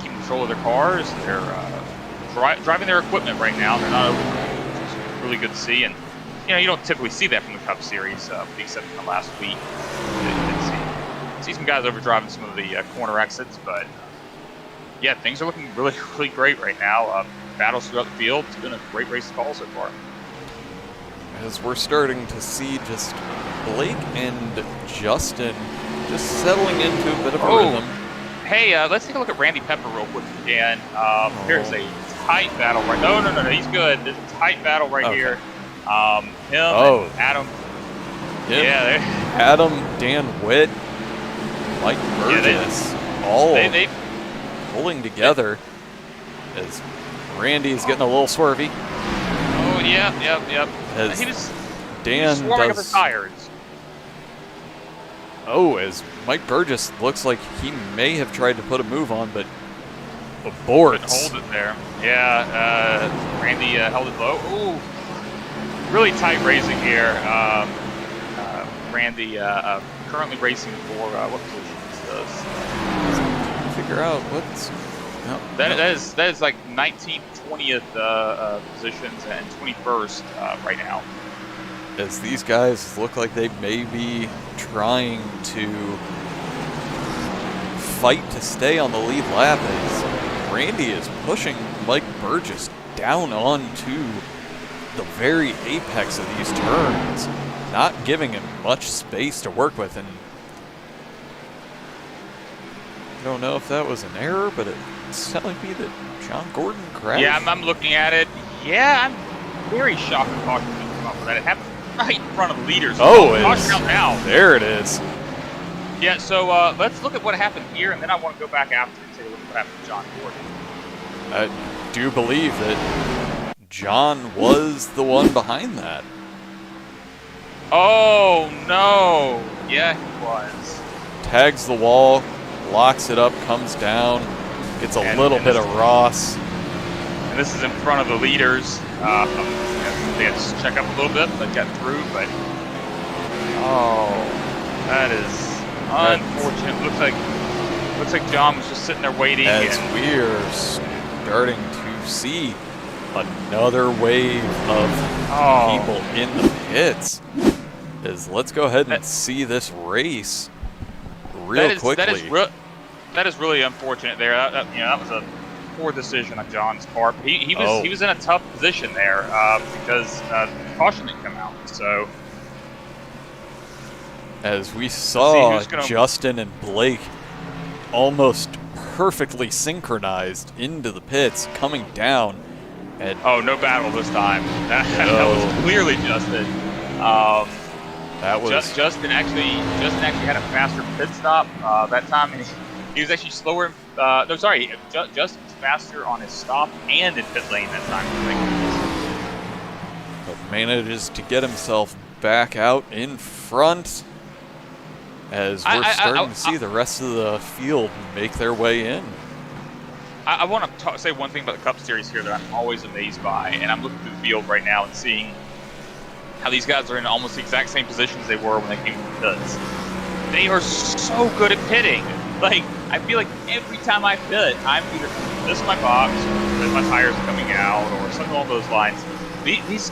keeping control of their cars. They're driving their equipment right now. They're not overdoing, which is really good to see. And you know, you don't typically see that from the Cup Series, with the exception of last week. You see some guys overdriving some of the corner exits, but yeah, things are looking really great right now. Battles throughout the field. It's been a great race to call so far. As we're starting to see just Blake and Justin just settling into a bit of a rhythm. Hey, let's take a look at Randy Pepper real quick, Dan. Here's a tight battle right. No, he's good. There's a tight battle right here. Him and Adam. Yeah, Adam, Dan Witt, Mike Burgess, they pulling together as Randy's getting a little swervy. Oh, yep. As he was does warming up his tires. Oh, as Mike Burgess looks like he may have tried to put a move on, but aborts. Hold it there. Yeah, Randy held it low. Ooh. Really tight racing here. Randy currently racing for what position is this? Figure out what's that is like 19th, 20th positions and 21st right now. As these guys look like they may be trying to fight to stay on the lead lap, as Randy is pushing Mike Burgess down onto the very apex of these turns, not giving him much space to work with. And I don't know if that was an error, but it's telling me that John Gordon crashed. Yeah, I'm looking at it. Yeah, I'm very shocked and caution didn't come up with that. It happened right in front of the leaders. Caution out now. There it is. Yeah, so let's look at what happened here, and then I want to go back after and take a look at what happened to John Gordon. I do believe that John was the one behind that. Oh, no. Yeah, he was. Tags the wall, locks it up, comes down, gets a little bit of Ross. And this is in front of the leaders. They had to check up a little bit, but got through. But that is unfortunate. Looks like John was just sitting there waiting. As we're starting to see another wave of people in the pits. Let's go ahead and see this race real quickly. That is really unfortunate there. That was a poor decision on John's part. He was in a tough position there because caution didn't come out. So as we saw Justin and Blake almost perfectly synchronized into the pits, coming down. And no battle this time. That was clearly Justin. That was Justin actually had a faster pit stop that time, and he was actually slower. Justin was faster on his stop and in pit lane that time. But manages to get himself back out in front as we're starting to see the rest of the field make their way in. I want to say one thing about the Cup Series here that I'm always amazed by, and I'm looking through the field right now and seeing how these guys are in almost the exact same positions they were when they came to the pits. They are so good at pitting. Like, I feel like every time I pit, I'm either this is my box, or my tires are coming out, or something along those lines. These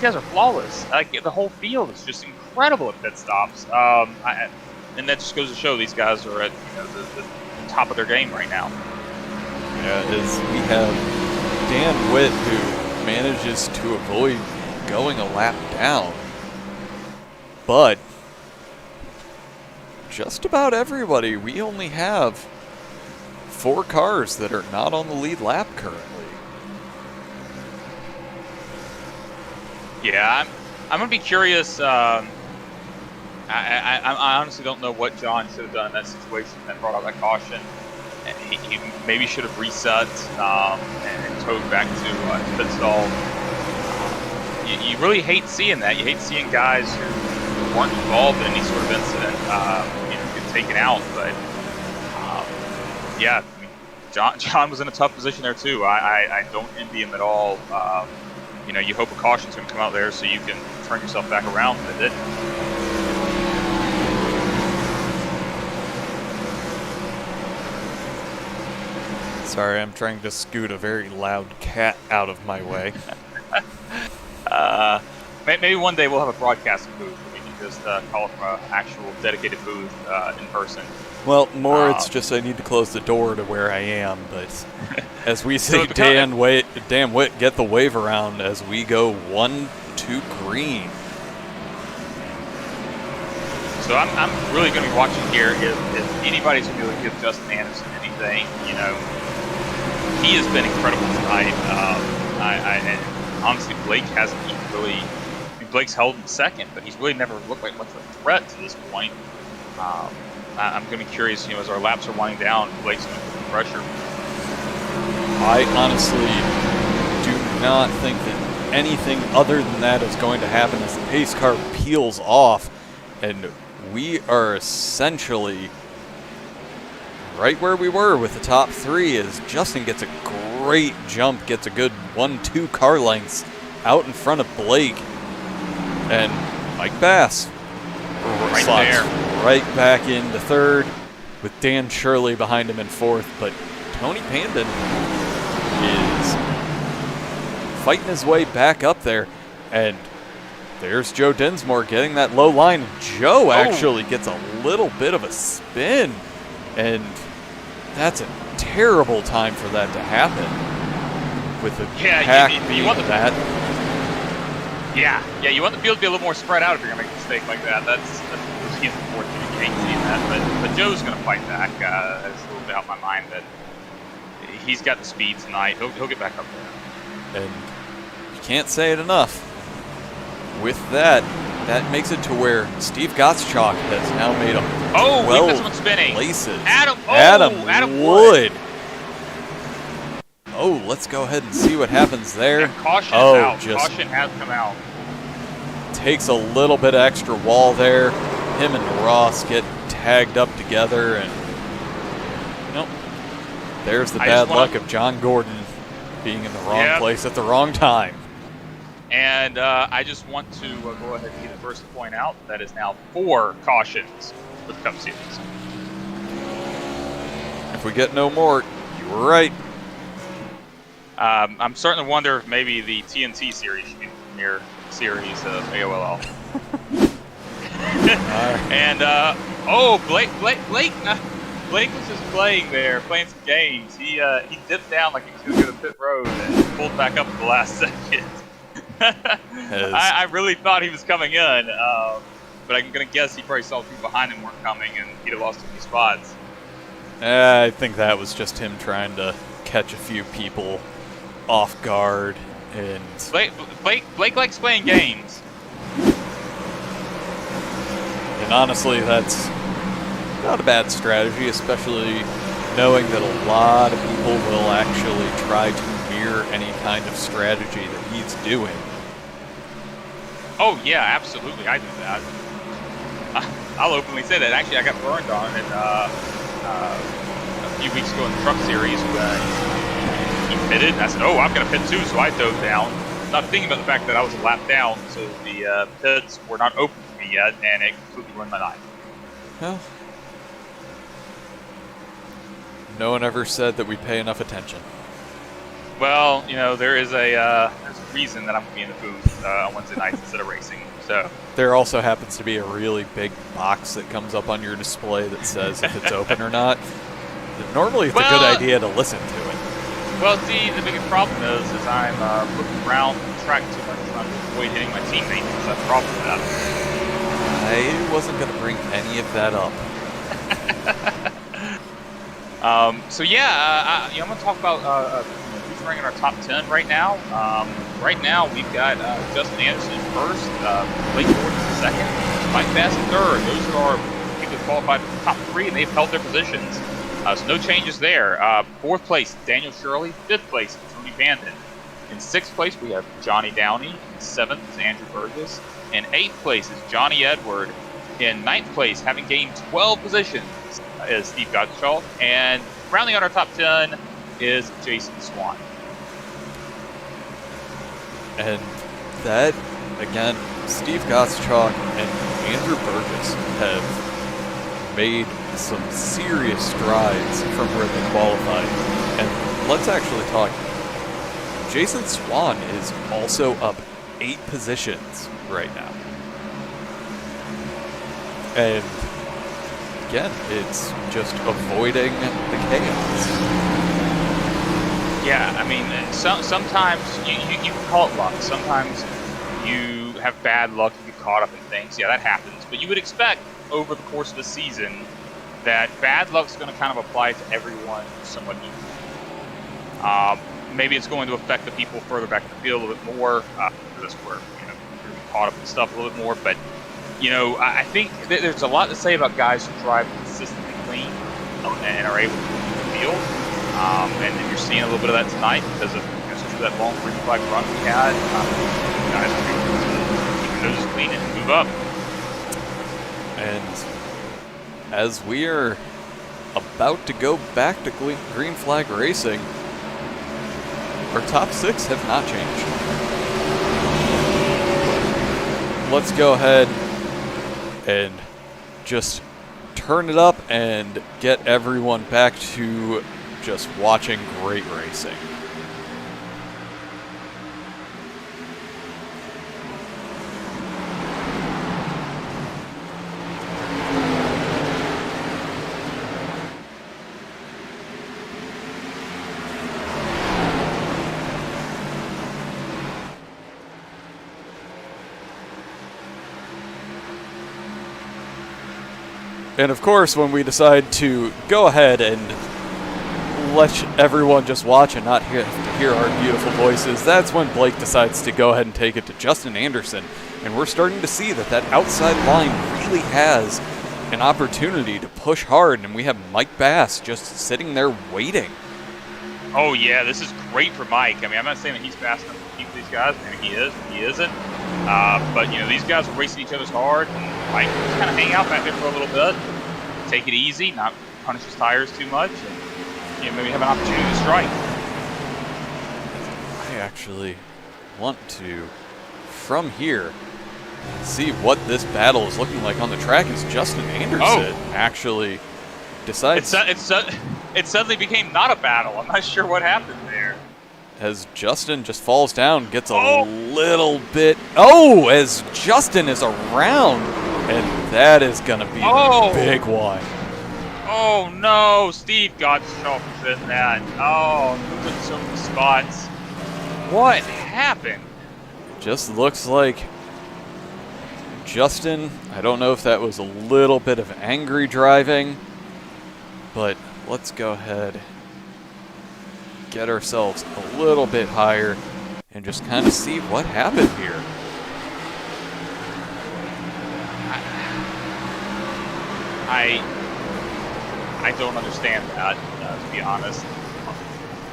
guys are flawless. Like, the whole field is just incredible at pit stops. And that just goes to show these guys are at the top of their game right now. Yeah, we have Dan Witt, who manages to avoid going a lap down. But just about everybody, we only have 4 cars that are not on the lead lap currently. Yeah, I'm going to be curious. I honestly don't know what John should have done in that situation that brought out that caution. He maybe should have reset and towed back to pit stall. You really hate seeing that. You hate seeing guys who weren't involved in any sort of incident get taken out. But John was in a tough position there too. I don't envy him at all. You hope a caution's going to come out there so you can turn yourself back around, but it didn't. Sorry, I'm trying to scoot a very loud cat out of my way. Maybe one day we'll have a broadcasting booth. We can just call it from an actual dedicated booth in person. Well, it's just I need to close the door to where I am. But as we see Dan Witt get the wave around as we go 1-2 green. So I'm really going to be watching here if anybody's going to be able to give Justin Anderson anything. He has been incredible tonight. And honestly, Blake hasn't even really. Blake's held in second, but he's really never looked like much of a threat to this point. I'm going to be curious, as our laps are winding down, Blake's going to put the pressure. I honestly do not think that anything other than that is going to happen as the pace car peels off, and we are essentially right where we were with the top 3 as Justin gets a great jump, gets a good 1-2 car lengths out in front of Blake. And Mike Bass right back into 3rd with Dan Shirley behind him in 4th. But Tony Pandon is fighting his way back up there. And there's Joe Dinsmore getting that low line. Joe actually gets a little bit of a spin. And that's a terrible time for that to happen. With the pack you want that. Yeah, you want the field to be a little more spread out if you're going to make a mistake like that. That's really unfortunate. You hate seeing that. But Joe's going to fight back. It's a little bit out of my mind that he's got the speed tonight. He'll get back up there. And you can't say it enough. With that makes it to where Steve Gottschalk has now made up 12 places. Adam Wood. Let's go ahead and see what happens there. And caution is out. Caution has come out. Takes a little bit of extra wall there. Him and Ross get tagged up together, and There's the I bad just wanna- luck of John Gordon being in the wrong Yep. place at the wrong time. And I just want to go ahead and be the first to point out that is now 4 cautions for the Cup Series. If we get no more, you were right. I'm starting to wonder if maybe the TNT series should be the premier series of AOLL. And Blake was just playing some games. He dipped down like he was going to go to pit road and pulled back up at the last second. I really thought he was coming in, but I'm going to guess he probably saw people behind him weren't coming, and he'd have lost a few spots. I think that was just him trying to catch a few people off guard. And Blake likes playing games. And honestly, that's not a bad strategy, especially knowing that a lot of people will actually try to mirror any kind of strategy that he's doing. Oh yeah, absolutely, I do that. I'll openly say that. Actually, I got burned on it a few weeks ago in the truck series when he pitted. And I said, "Oh, I'm going to pit too," so I dove down, not thinking about the fact that I was a lap down, so the pits were not open for me yet, and it completely ruined my night. Well, no one ever said that we pay enough attention. Well, you know, there's a reason that I'm going to be in the booth on Wednesday nights instead of racing. So There also happens to be a really big box that comes up on your display that says if it's open or not. Normally, it's a good idea to listen to it. Well, see, the biggest problem is I'm looking around the track too much, trying to avoid hitting my teammates. That's the problem with that. I wasn't going to bring any of that up. So yeah, I'm going to talk about who's ranking our top 10 right now. Right now, we've got Justin Anderson first, Blake Gordon second, Mike Bass third. Those are people who qualified for the top 3, and they've held their positions. So no changes there. 4th place, Daniel Shirley. 5th place, Tony Bandon. In 6th place, we have Johnny Downey. In 7th is Andrew Burgess. In 8th place is Johnny Edward. In 9th place, having gained 12 positions, is Steve Gottschalk. And rounding out our top 10 is Jason Swan. And that, again, Steve Gottschalk and Andrew Burgess have made some serious strides from where they qualified. And let's actually talk. Jason Swan is also up 8 positions right now. And again, it's just avoiding the chaos. Yeah, I mean, sometimes you can call it luck. Sometimes you have bad luck, you get caught up in things. Yeah, that happens. But you would expect over the course of the season that bad luck's going to kind of apply to everyone somewhat equally. Maybe it's going to affect the people further back in the field a little bit more, because that's where you're going to be caught up in stuff a little bit more. But I think there's a lot to say about guys who drive consistently clean and are able to move the field. And you're seeing a little bit of that tonight because of especially that long green flag run we had. Guys are able to keep their noses clean and move up. And as we are about to go back to green flag racing, our top 6 have not changed. Let's go ahead and just turn it up and get everyone back to just watching great racing. And of course, when we decide to go ahead and let everyone just watch and not hear our beautiful voices, that's when Blake decides to go ahead and take it to Justin Anderson. And we're starting to see that outside line really has an opportunity to push hard, and we have Mike Bass just sitting there waiting. Oh yeah, this is great for Mike. I mean, I'm not saying that he's fast enough to keep these guys. Maybe he is, maybe he isn't. But these guys are racing each other's hard, and Mike just kind of hang out back there for a little bit, take it easy, not punish his tires too much. And, maybe have an opportunity to strike. I actually want to, from here, see what this battle is looking like on the track as Justin Anderson actually decides. It suddenly became not a battle. I'm not sure what happened there. As Justin just falls down, gets a little bit. Oh, as Justin is around, and that is going to be a big one. Oh no, Steve got choked in that. Oh, took so many spots. What happened? Just looks like Justin, I don't know if that was a little bit of angry driving, but let's go ahead, get ourselves a little bit higher, and just kind of see what happened here. I don't understand that, to be honest.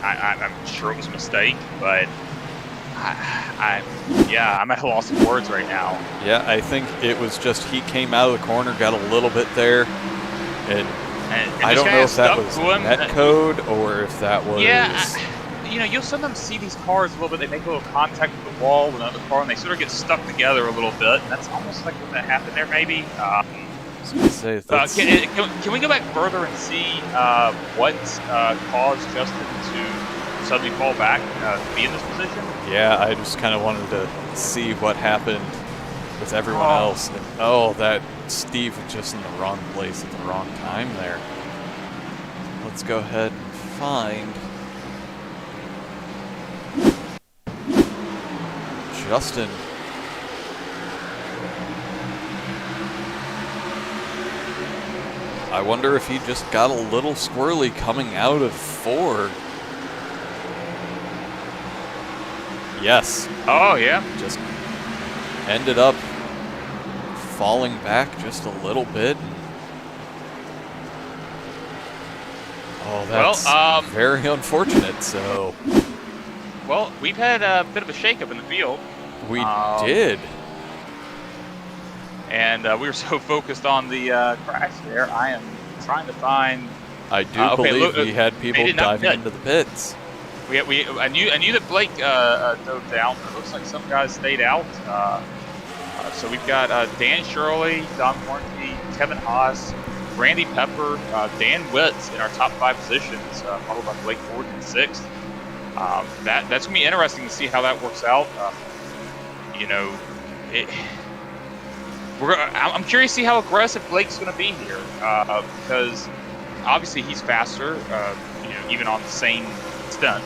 I'm sure it was a mistake, but I'm at a loss of words right now. Yeah, I think it was just he came out of the corner, got a little bit there, and I don't know if that was net code or if that was... Yeah, you'll sometimes see these cars a little bit, they make a little contact with the wall with another car, and they sort of get stuck together a little bit, and that's almost like what happened there, maybe. Can we go back further and see what caused Justin to suddenly fall back to be in this position? Yeah, I just kind of wanted to see what happened with everyone else. And, that Steve was just in the wrong place at the wrong time there. Let's go ahead and find Justin. I wonder if he just got a little squirrely coming out of 4. Yes. Oh, yeah. Just ended up falling back just a little bit. Oh, that's very unfortunate. So, well, we've had a bit of a shakeup in the field. We did. And we were so focused on the crash there, I am trying to find... I do believe we had people diving into the pits. I knew that Blake dove down, but it looks like some guys stayed out. So we've got Dan Shirley, Don Warnke, Kevin Haas, Randy Pepper, Dan Witz in our top 5 positions, followed by Blake Ford in 6th. That's going to be interesting to see how that works out. I'm curious to see how aggressive Blake's going to be here, because obviously he's faster, even on the same stunt.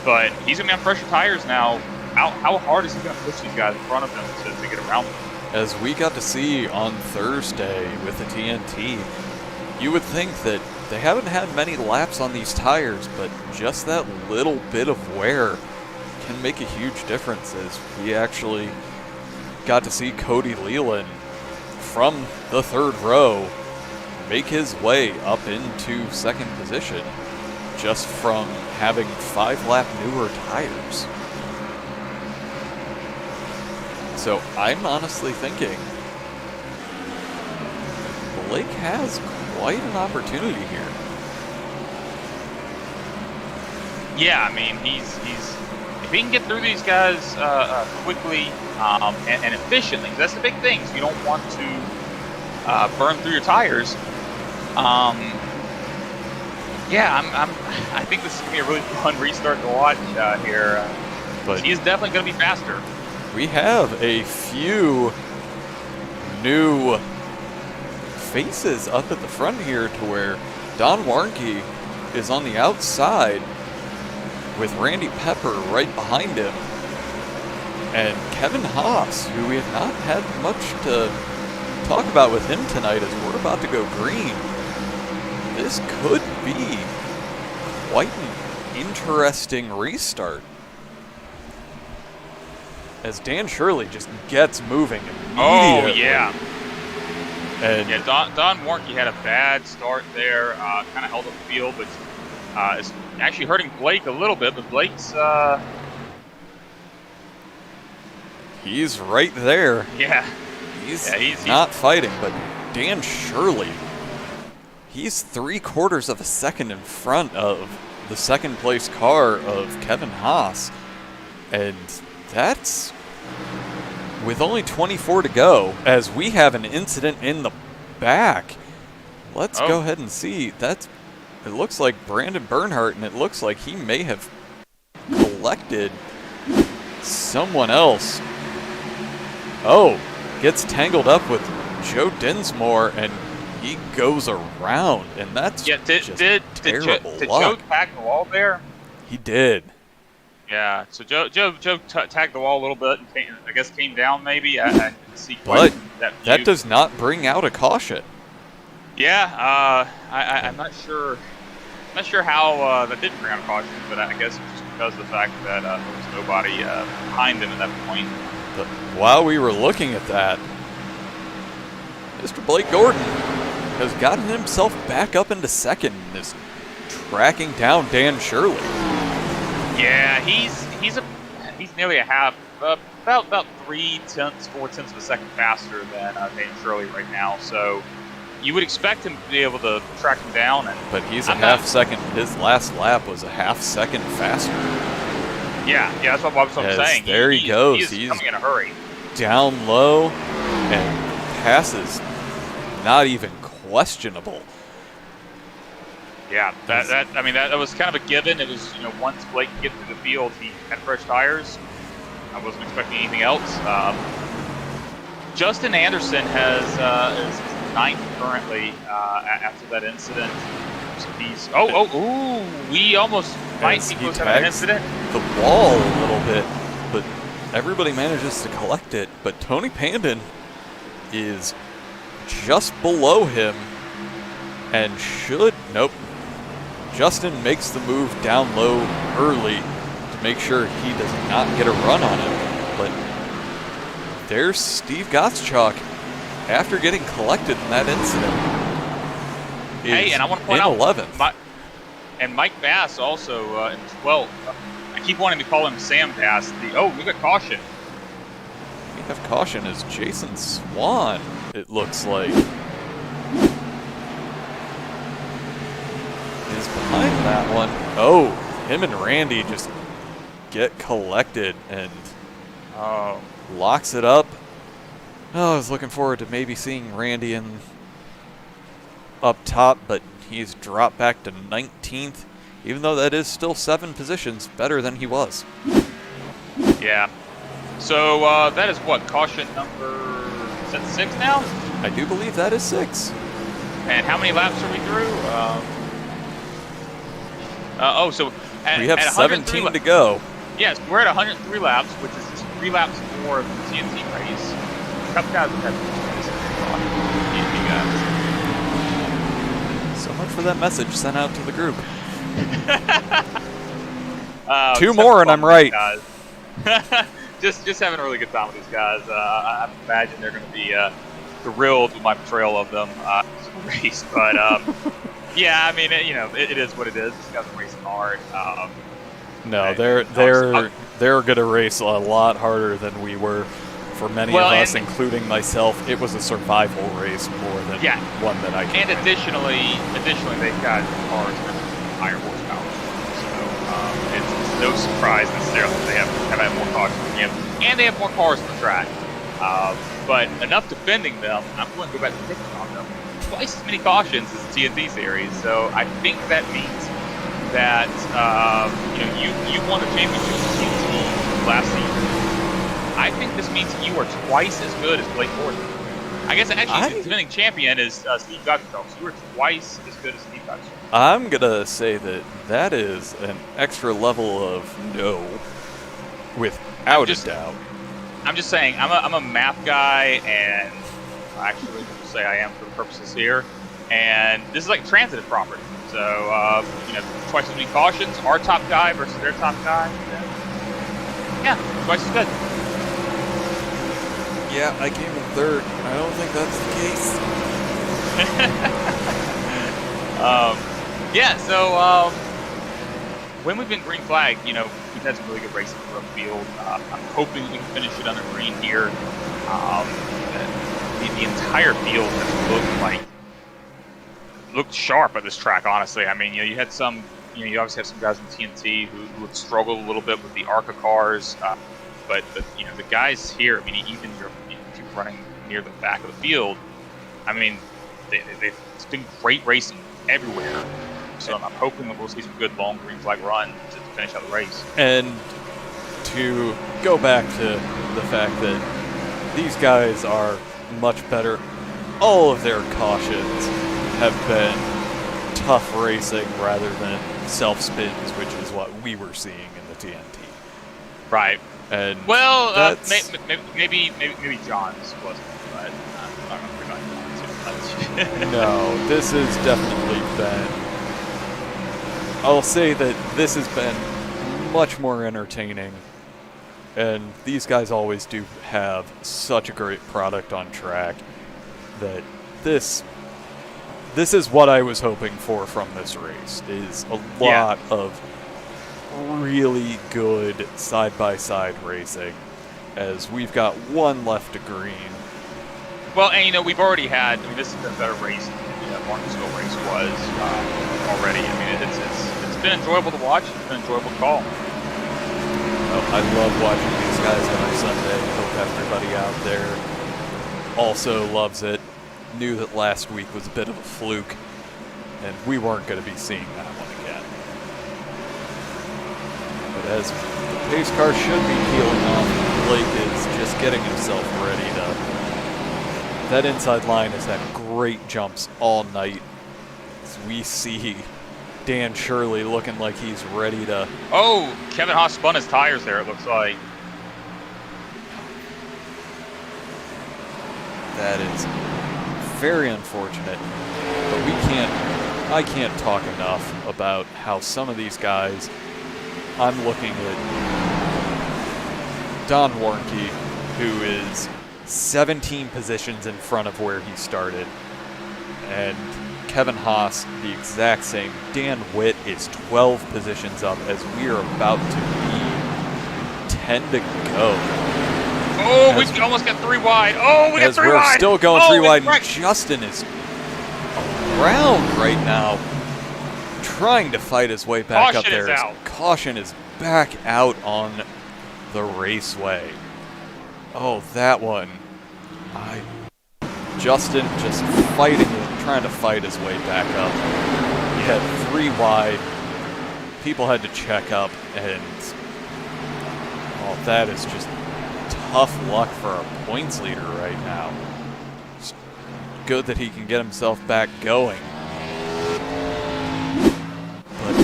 But he's going to be on fresher tires now. How hard is he going to push these guys in front of him to get around them? As we got to see on Thursday with the TNT, you would think that they haven't had many laps on these tires, but just that little bit of wear can make a huge difference. As we actually got to see Cody Leland from the 3rd row make his way up into 2nd position just from having 5-lap newer tires. So I'm honestly thinking Blake has quite an opportunity here. Yeah, I mean, he's if he can get through these guys quickly and efficiently, that's the big thing. You don't want to burn through your tires. I think this is gonna be a really fun restart to watch here. But he's definitely gonna be faster. We have a few new faces up at the front here, to where Don Warnke is on the outside with Randy Pepper right behind him, and Kevin Haas, who we have not had much to talk about with him tonight, as we're about to go green. This could be quite an interesting restart, as Dan Shirley just gets moving immediately. Oh, yeah. And Don Warnke had a bad start there, kind of held up the field, but it's actually hurting Blake a little bit, but Blake's... he's right there. Yeah. He's not fighting, but Dan Shirley, He's 3/4 of a second in front of the second place car of Kevin Haas. And that's with only 24 to go, as we have an incident in the back. Let's go ahead and see. It looks like Brandon Bernhardt, and it looks like he may have collected someone else. Oh, gets tangled up with Joe Dinsmore, and he goes around, and that's did terrible Joe luck. tag the wall there? He did. Yeah, so Joe tagged the wall a little bit and came down maybe. I didn't see But quite that that does not bring out a caution. Yeah, I'm not sure. Not sure how that didn't bring out a caution, but I guess it's just because of the fact that there was nobody behind him at that point. But while we were looking at that, Mr. Blake Gordon has gotten himself back up into second and is tracking down Dan Shirley. Yeah, he's nearly a half, about 4/10 of a second faster than Dan Shirley right now. So you would expect him to be able to track him down. But he's a half second. His last lap was a half second faster. Yeah, that's what I'm saying. There he goes. He's coming in a hurry. Down low and passes. Not even questionable. Yeah, that was kind of a given. It was, once Blake could get to the field, he had fresh tires. I wasn't expecting anything else. Justin Anderson is ninth currently after that incident. He's we almost might be close to an incident. The wall a little bit, but everybody manages to collect it. But Tony Pandon is just below him and nope. Justin makes the move down low early to make sure he does not get a run on him. But there's Steve Gottschalk after getting collected in that incident. And I want to point in out 11th. And Mike Bass also in 12th. I keep wanting to call him Sam Bass. We got caution. We have caution as Jason Swan, it looks like, is behind that one. Oh, him and Randy just get collected and locks it up. Oh, I was looking forward to maybe seeing Randy up top, but he's dropped back to 19th, even though that is still 7 positions better than he was. Yeah. So that is what, caution number, is that 6 now? I do believe that is 6. And how many laps are we through? We have 17 to go. Yes, we're at 103 laps, which is just 3 laps more of the TNT race. Cup guys have had TNT guys. So much for that message sent out to the group. 2 2 more and I'm right. just having a really good time with these guys. I imagine they're going to be thrilled with my portrayal of them in the race. But yeah, I mean, it is what it is. These guys are racing hard. No, they're going to race a lot harder than we were. For many of us, including myself, it was a survival race more than one that I can. And additionally, they've got cars with higher horsepower. So it's no surprise necessarily they have had more cars than him, and they have more cars on the track. But enough defending them, I'm going to go back to picking on them. Twice as many cautions as the TNT series, so I think that means that you won the championship with TNT last season. I think this means you are twice as good as Blake Gordon. I guess actually the defending champion is Steve Gottschalk, so you are twice as good as Steve Gottschalk. I'm going to say that is an extra level of no, without a doubt. I'm just saying, I'm a math guy, and actually, we'll say I am for the purposes here, and this is like transitive property. So, twice as many cautions, our top guy versus their top guy. Yeah, twice as good. Yeah, I came in 3rd. I don't think that's the case. When we've been green flag, we've had some really good racing for the field. I'm hoping we can finish it under green here. The entire field has looked like looked sharp at this track. Honestly, I mean, you had some, you obviously have some guys from TNT who have struggled a little bit with the ARCA cars, but the guys here. I mean, even if you're running near the back of the field, I mean, it's been great racing everywhere. So I'm hoping that we'll see some good long green flag run to finish out the race. And to go back to the fact that these guys are much better, all of their cautions have been tough racing rather than self-spins, which is what we were seeing in the TNT. Right. And maybe John's wasn't, but I'm not going to remind John too much. No, this has definitely been... I'll say that this has been much more entertaining, and these guys always do have such a great product on track that this is what I was hoping for from this race, is a lot of really good side-by-side racing, as we've got one left to green. Well, and we've already had, this has been a better race than the Martinsville race was already. I mean, it's been enjoyable to watch. It's been enjoyable to call. I love watching these guys every Sunday. Hope everybody out there also loves it. Knew that last week was a bit of a fluke, and we weren't going to be seeing that one again. But as the pace car should be peeling off, Blake is just getting himself ready to... That inside line has had great jumps all night. As we see Dan Shirley looking like he's ready to... Oh, Kevin Haas spun his tires there, it looks like. That is very unfortunate, but I can't talk enough about how some of these guys, I'm looking at Don Warnke, who is 17 positions in front of where he started, and Kevin Haas, the exact same. Dan Witt is 12 positions up as we are about to be 10 to go. Oh, we almost got 3 wide. Oh, we got 3 wide. We're still going 3 wide. Right. Justin is around right now, trying to fight his way back up there. Caution is back out on the raceway. Oh, that one. Justin just fighting it, trying to fight his way back up. He had 3 wide. People had to check up, and that is just tough luck for our points leader right now. It's good that he can get himself back going. But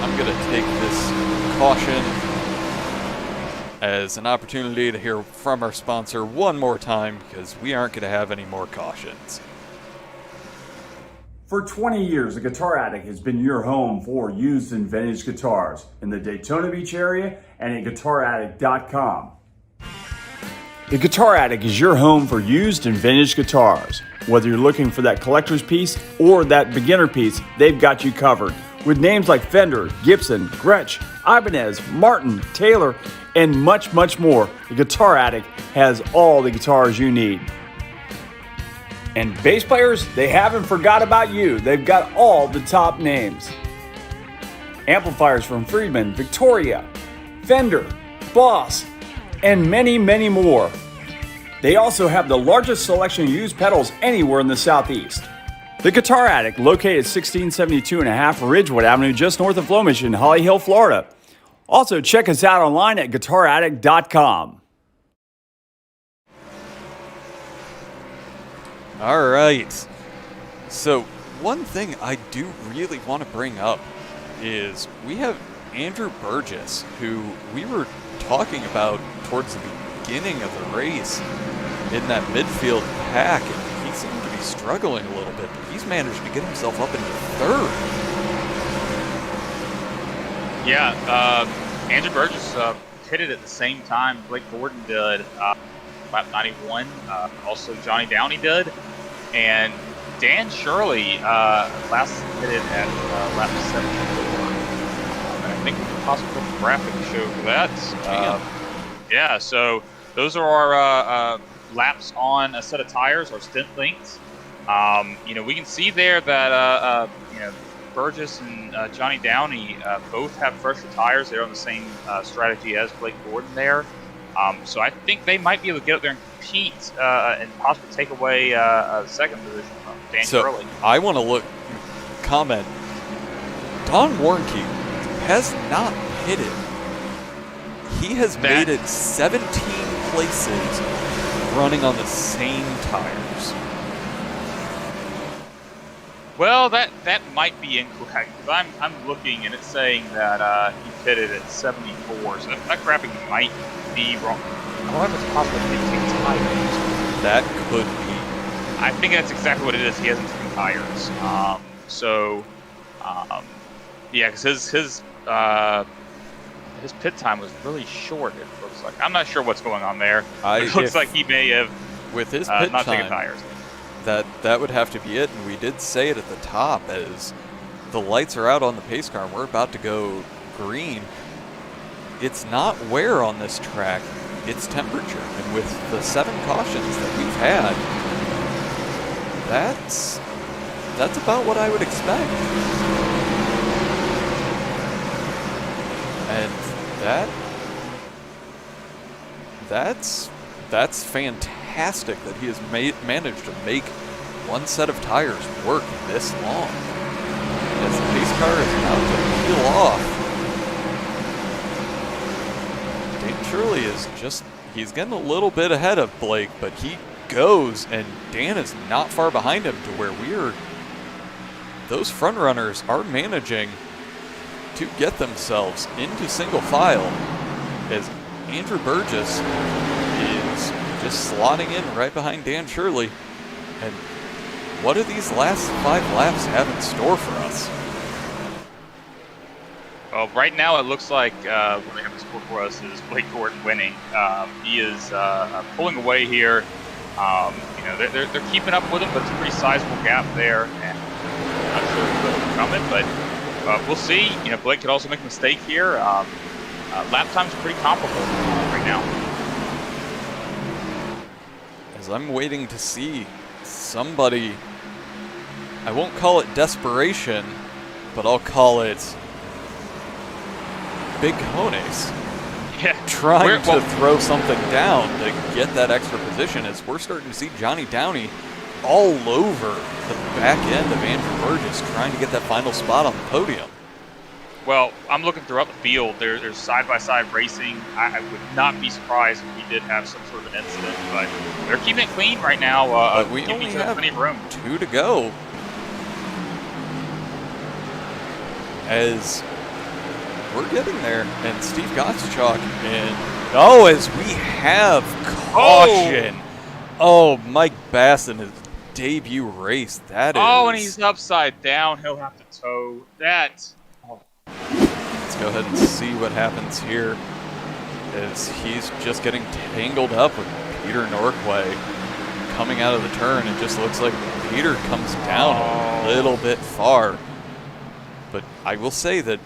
I'm going to take this caution as an opportunity to hear from our sponsor one more time, because we aren't going to have any more cautions. For 20 years, the Guitar Attic has been your home for used and vintage guitars in the Daytona Beach area and at GuitarAttic.com. The Guitar Attic is your home for used and vintage guitars. Whether you're looking for that collector's piece or that beginner piece, they've got you covered. With names like Fender, Gibson, Gretsch, Ibanez, Martin, Taylor, and much, much more, the Guitar Attic has all the guitars you need. And bass players, they haven't forgot about you. They've got all the top names. Amplifiers from Friedman, Victoria, Fender, Boss, and many, many more. They also have the largest selection of used pedals anywhere in the Southeast. The Guitar Attic, located at 1672.5 Ridgewood Avenue, just north of Flemish in Holly Hill, Florida. Also, check us out online at GuitarAttic.com. All right. So, one thing I do really want to bring up is we have Andrew Burgess, who we were talking about towards the beginning of the race in that midfield pack, and he seemed to be struggling a little bit, but he's managed to get himself up into 3rd. Yeah, Andrew Burgess pitted at the same time Blake Gordon did, lap 91. Also, Johnny Downey did. And Dan Shirley last pitted at lap 74. And I think we could possibly put the graphic to show for that. Yeah, so those are our laps on a set of tires, our stint lengths. We can see there that Burgess and Johnny Downey both have fresher tires. They're on the same strategy as Blake Gordon there. So I think they might be able to get up there and compete and possibly take away the second position from Dan Shirley. I want to comment. Don Warnke has not pitted. He has made it 17 places running on the same tires. Well, that might be incorrect because I'm looking and it's saying that he pitted at 74, so that graphing might be wrong. However, it's possible that he takes tires. That could be. I think that's exactly what it is. He hasn't taken tires. Yeah, because his pit time was really short. It looks like. I'm not sure what's going on there. It looks like he may have with his pit not time, taken tires. That would have to be it, and we did say it at the top as the lights are out on the pace car and we're about to go green. It's not wear on this track, it's temperature. And with the 7 cautions that we've had, that's about what I would expect. And that's fantastic that he has managed to make one set of tires work this long. As the pace car is about to peel off, Dan Shirley he's getting a little bit ahead of Blake, but he goes, and Dan is not far behind him to where those front runners are managing to get themselves into single file as Andrew Burgess is just slotting in right behind Dan Shirley. And what do these last 5 laps have in store for us? Well, right now it looks like what they have in store for us is Blake Gordon winning. He is pulling away here. They're keeping up with him, but it's a pretty sizable gap there. And I'm not sure who's coming, but we'll see. Blake could also make a mistake here. Lap times are pretty comparable right now. As I'm waiting to see somebody, I won't call it desperation, but I'll call it big cojones. Yeah. Trying to throw something down to get that extra position, as we're starting to see Johnny Downey all over the back end of Andrew Burgess trying to get that final spot on the podium. Well, I'm looking throughout the field. There's side-by-side racing. I would not be surprised if we did have some sort of an incident, but they're keeping it clean right now. But we only have plenty of room. 2 to go. As we're getting there, and Steve Gottschalk, and as we have caution. Oh, Mike Bass in his debut race. That is. Oh, and he's upside down. He'll have to tow that. Let's go ahead and see what happens here, as he's just getting tangled up with Peter Norquay coming out of the turn. It just looks like Peter comes down a little bit far. But I will say that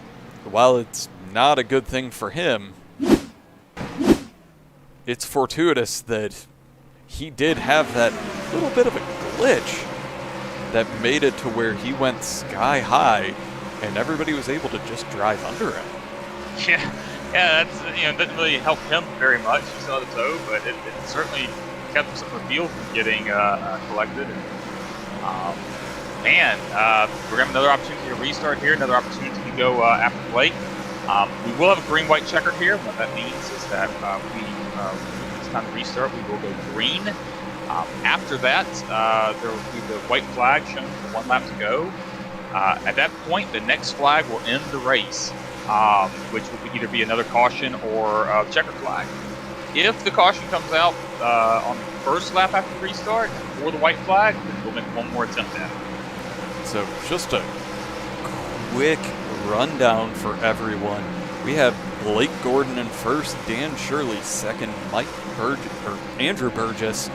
while it's not a good thing for him, it's fortuitous that he did have that little bit of a glitch that made it to where he went sky high and everybody was able to just drive under him. Yeah, that's didn't really help him very much. He saw the tow, but it certainly kept some of the field from getting collected. And, we're going to have another opportunity to restart here, another opportunity to go after Blake. We will have a green-white checker here. What that means is that it's time to restart. We will go green. After that, there will be the white flag shown for 1 lap to go. At that point, the next flag will end the race, which will either be another caution or a checker flag. If the caution comes out on the first lap after the restart or the white flag, then we'll make one more attempt at it. So just a quick rundown for everyone. We have Blake Gordon in first, Dan Shirley second, Andrew Burgess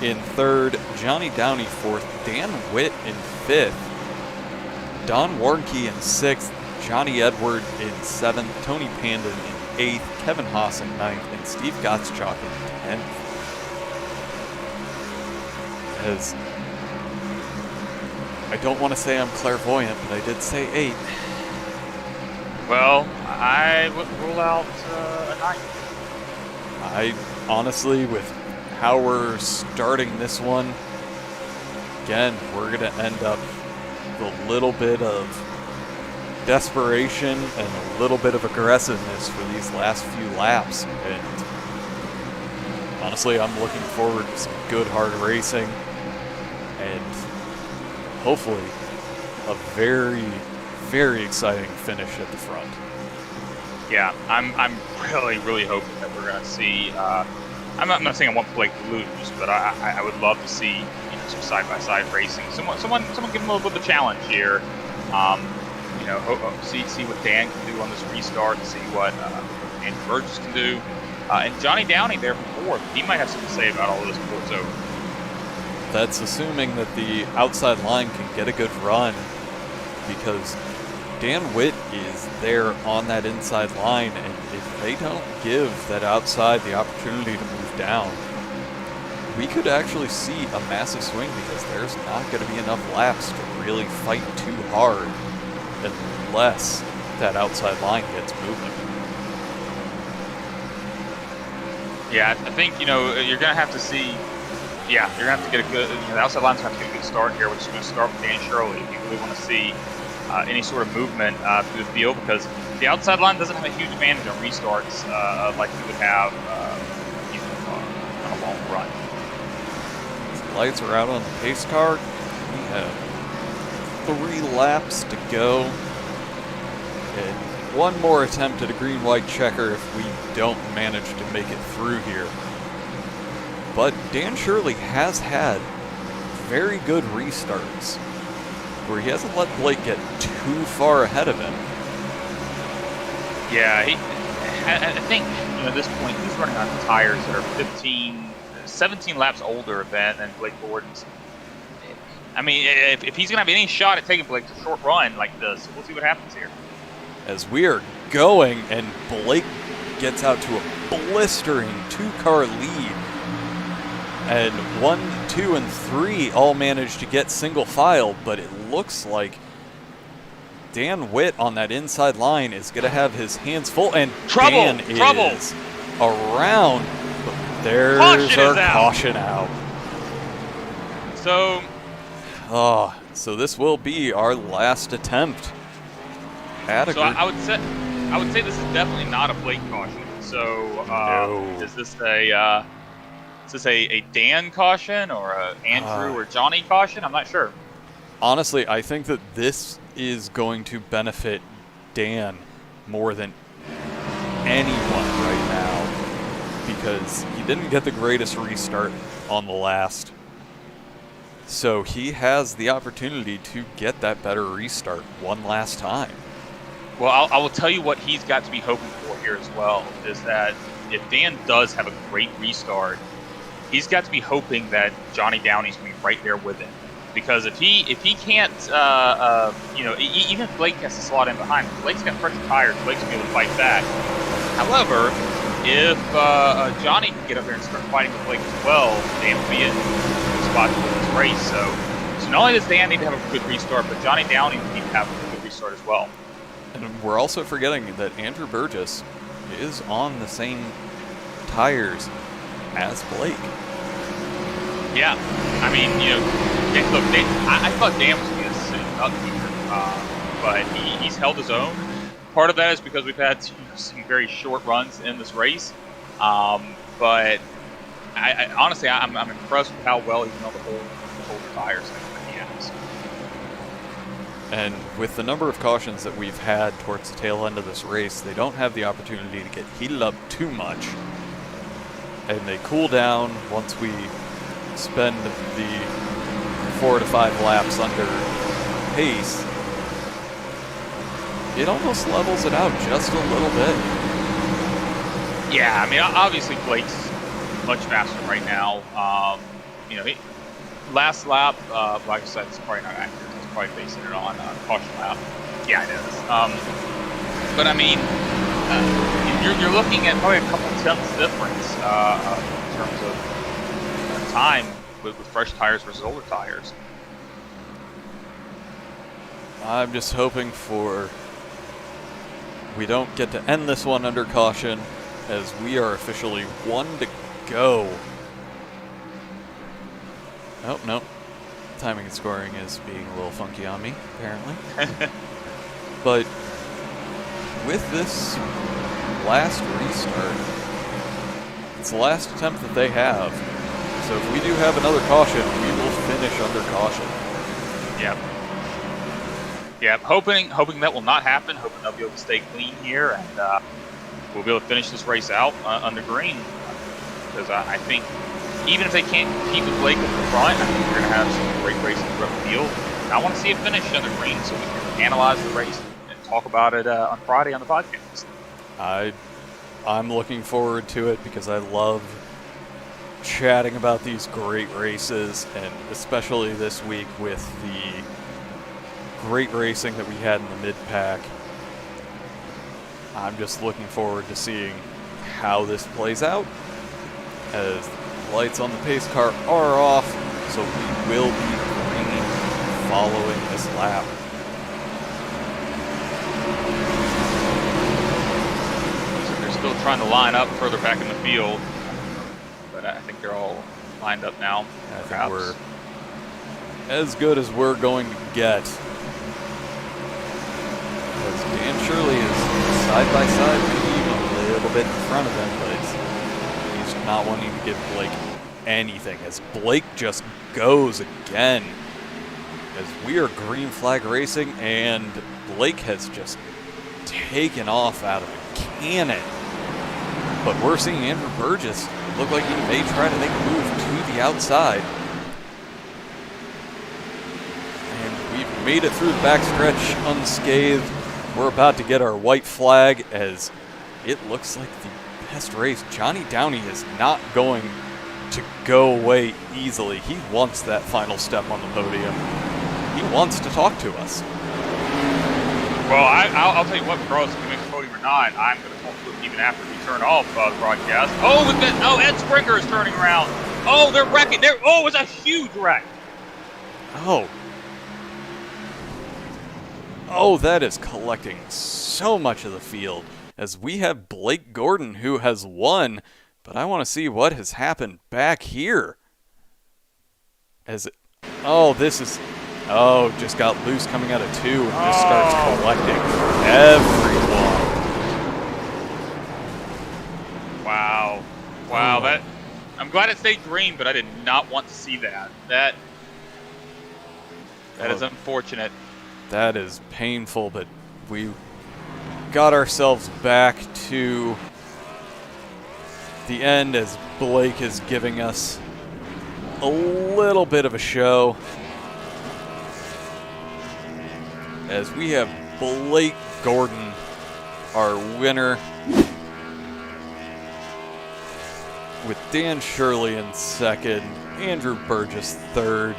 in third, Johnny Downey fourth, Dan Witt in fifth, Don Warnke in sixth, Johnny Edward in seventh, Tony Pandon in eighth, Kevin Haas in ninth, and Steve Gottschalk in 10th. As I don't want to say I'm clairvoyant, but I did say 8. Well, I would rule out a 9. I honestly, with how we're starting this one, again, we're going to end up with a little bit of desperation and a little bit of aggressiveness for these last few laps. And honestly, I'm looking forward to some good hard racing and hopefully a very, very exciting finish at the front. Yeah, I'm really hoping that we're going to see. I'm not saying I want Blake to lose, but I would love to see some side-by-side racing. Someone give him a little bit of a challenge here. See what Dan can do on this restart, and see what Andrew Burgess can do, and Johnny Downey there from fourth. He might have something to say about all of this before it's over. That's assuming that the outside line can get a good run, because Dan Witt is there on that inside line, and if they don't give that outside the opportunity to move down, we could actually see a massive swing, because there's not going to be enough laps to really fight too hard unless that outside line gets moving. Yeah, I think you're going to have to see. Yeah, you're going to have to get a good. The outside line's going to have to get a good start here, which is going to start with Dan Shirley. If you really want to see any sort of movement through the field, because the outside line doesn't have a huge advantage on restarts like we would have on a long run. The lights are out on the pace car. We have 3 laps to go. And one more attempt at a green-white checker if we don't manage to make it through here. But Dan Shirley has had very good restarts, where he hasn't let Blake get too far ahead of him. Yeah, I think at this point he's running on tires that are 17 laps older than Blake Gordon's. I mean, if he's going to have any shot at taking Blake to a short run like this, we'll see what happens here. As we are going, and Blake gets out to a blistering 2-car lead. And 1, 2, and 3 all managed to get single file, but it looks like Dan Witt on that inside line is going to have his hands full, and Dan is around, but there's our caution out. So this will be our last attempt. I would say this is definitely not a Blake caution. So no. Is this a Dan caution or a Andrew or Johnny caution? I'm not sure. Honestly, I think that this is going to benefit Dan more than anyone right now, because he didn't get the greatest restart on the last. So he has the opportunity to get that better restart one last time. Well, I will tell you what he's got to be hoping for here as well, is that if Dan does have a great restart, he's got to be hoping that Johnny Downey's going to be right there with him. Because if he can't, even if Blake has to slot in behind him, Blake's got fresh tires, Blake's going to be able to fight back. However, if Johnny can get up there and start fighting with Blake as well, Dan will be in a spot to win this race. So not only does Dan need to have a good restart, but Johnny Downey will need to have a good restart as well. And we're also forgetting that Andrew Burgess is on the same tires as Blake. Yeah, I mean, look, I thought Dan was going to sit up here, but he's held his own. Part of that is because we've had some very short runs in this race, but I honestly, I'm impressed with how well he's been able to hold the tires that he has. And with the number of cautions that we've had towards the tail end of this race, they don't have the opportunity to get heated up too much. And they cool down once we spend the 4 to 5 laps under pace. It almost levels it out just a little bit. Yeah, I mean, obviously Blake's much faster right now. Last lap, like I said, it's probably not accurate. It's probably basing it on caution lap. Yeah, it is. But I mean, you're looking at probably a couple tenths difference in terms of time with fresh tires versus older tires. I'm just hoping we don't get to end this one under caution, as we are officially 1 to go. Oh, no. Timing and scoring is being a little funky on me, apparently. But with this last restart, it's the last attempt that they have. So if we do have another caution, we will finish under caution. Yep. Yep. Hoping that will not happen. Hoping they'll be able to stay clean here, and we'll be able to finish this race out under green. Because I think even if they can't compete with Blake at the front, I think we're going to have some great racing throughout the field. And I want to see it finish under green so we can analyze the race and talk about it on Friday on the podcast. I'm looking forward to it because I love chatting about these great races, and especially this week with the great racing that we had in the mid-pack. I'm just looking forward to seeing how this plays out, as the lights on the pace car are off, so we will be green following this lap. So they're still trying to line up further back in the field, but I think they're all lined up now. I think we're as good as we're going to get. Because Dan Shirley is side by side, maybe even a little bit in front of him, but he's not wanting to give Blake anything, as Blake just goes again. As we are green flag racing, and Blake has just taken off out of a cannon. But we're seeing Andrew Burgess look like he may try to make a move to the outside. And we've made it through the backstretch unscathed. We're about to get our white flag, as it looks like the best race. Johnny Downey is not going to go away easily. He wants that final step on the podium. He wants to talk to us. Well, I'll tell you what, regardless if we make the podium or not, I'm going to talk to him even after we turn off the broadcast. Ed Springer is turning around. Oh, they're wrecking. It was a huge wreck. Oh, that is collecting so much of the field, as we have Blake Gordon, who has won, but I want to see what has happened back here. Just got loose coming out of 2 and just starts collecting everyone. Wow. I'm glad it stayed green, but I did not want to see that. That is unfortunate. That is painful, but we got ourselves back to the end, as Blake is giving us a little bit of a show. As we have Blake Gordon, our winner, with Dan Shirley in second, Andrew Burgess third,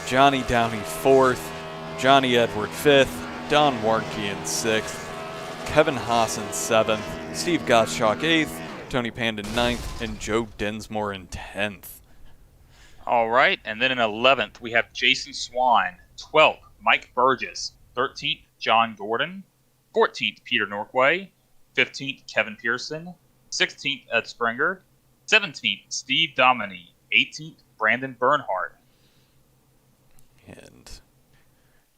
Johnny Downey fourth, Johnny Edward fifth, Don Warnke in sixth, Kevin Haas in seventh, Steve Gottschalk eighth, Tony Panda ninth, and Joe Dinsmore in 10th. All right, and then in 11th, we have Jason Swan. 12th, Mike Burgess. 13th, John Gordon. 14th, Peter Norquay. 15th, Kevin Pearson. 16th, Ed Springer. 17th, Steve Dominy. 18th, Brandon Bernhardt. And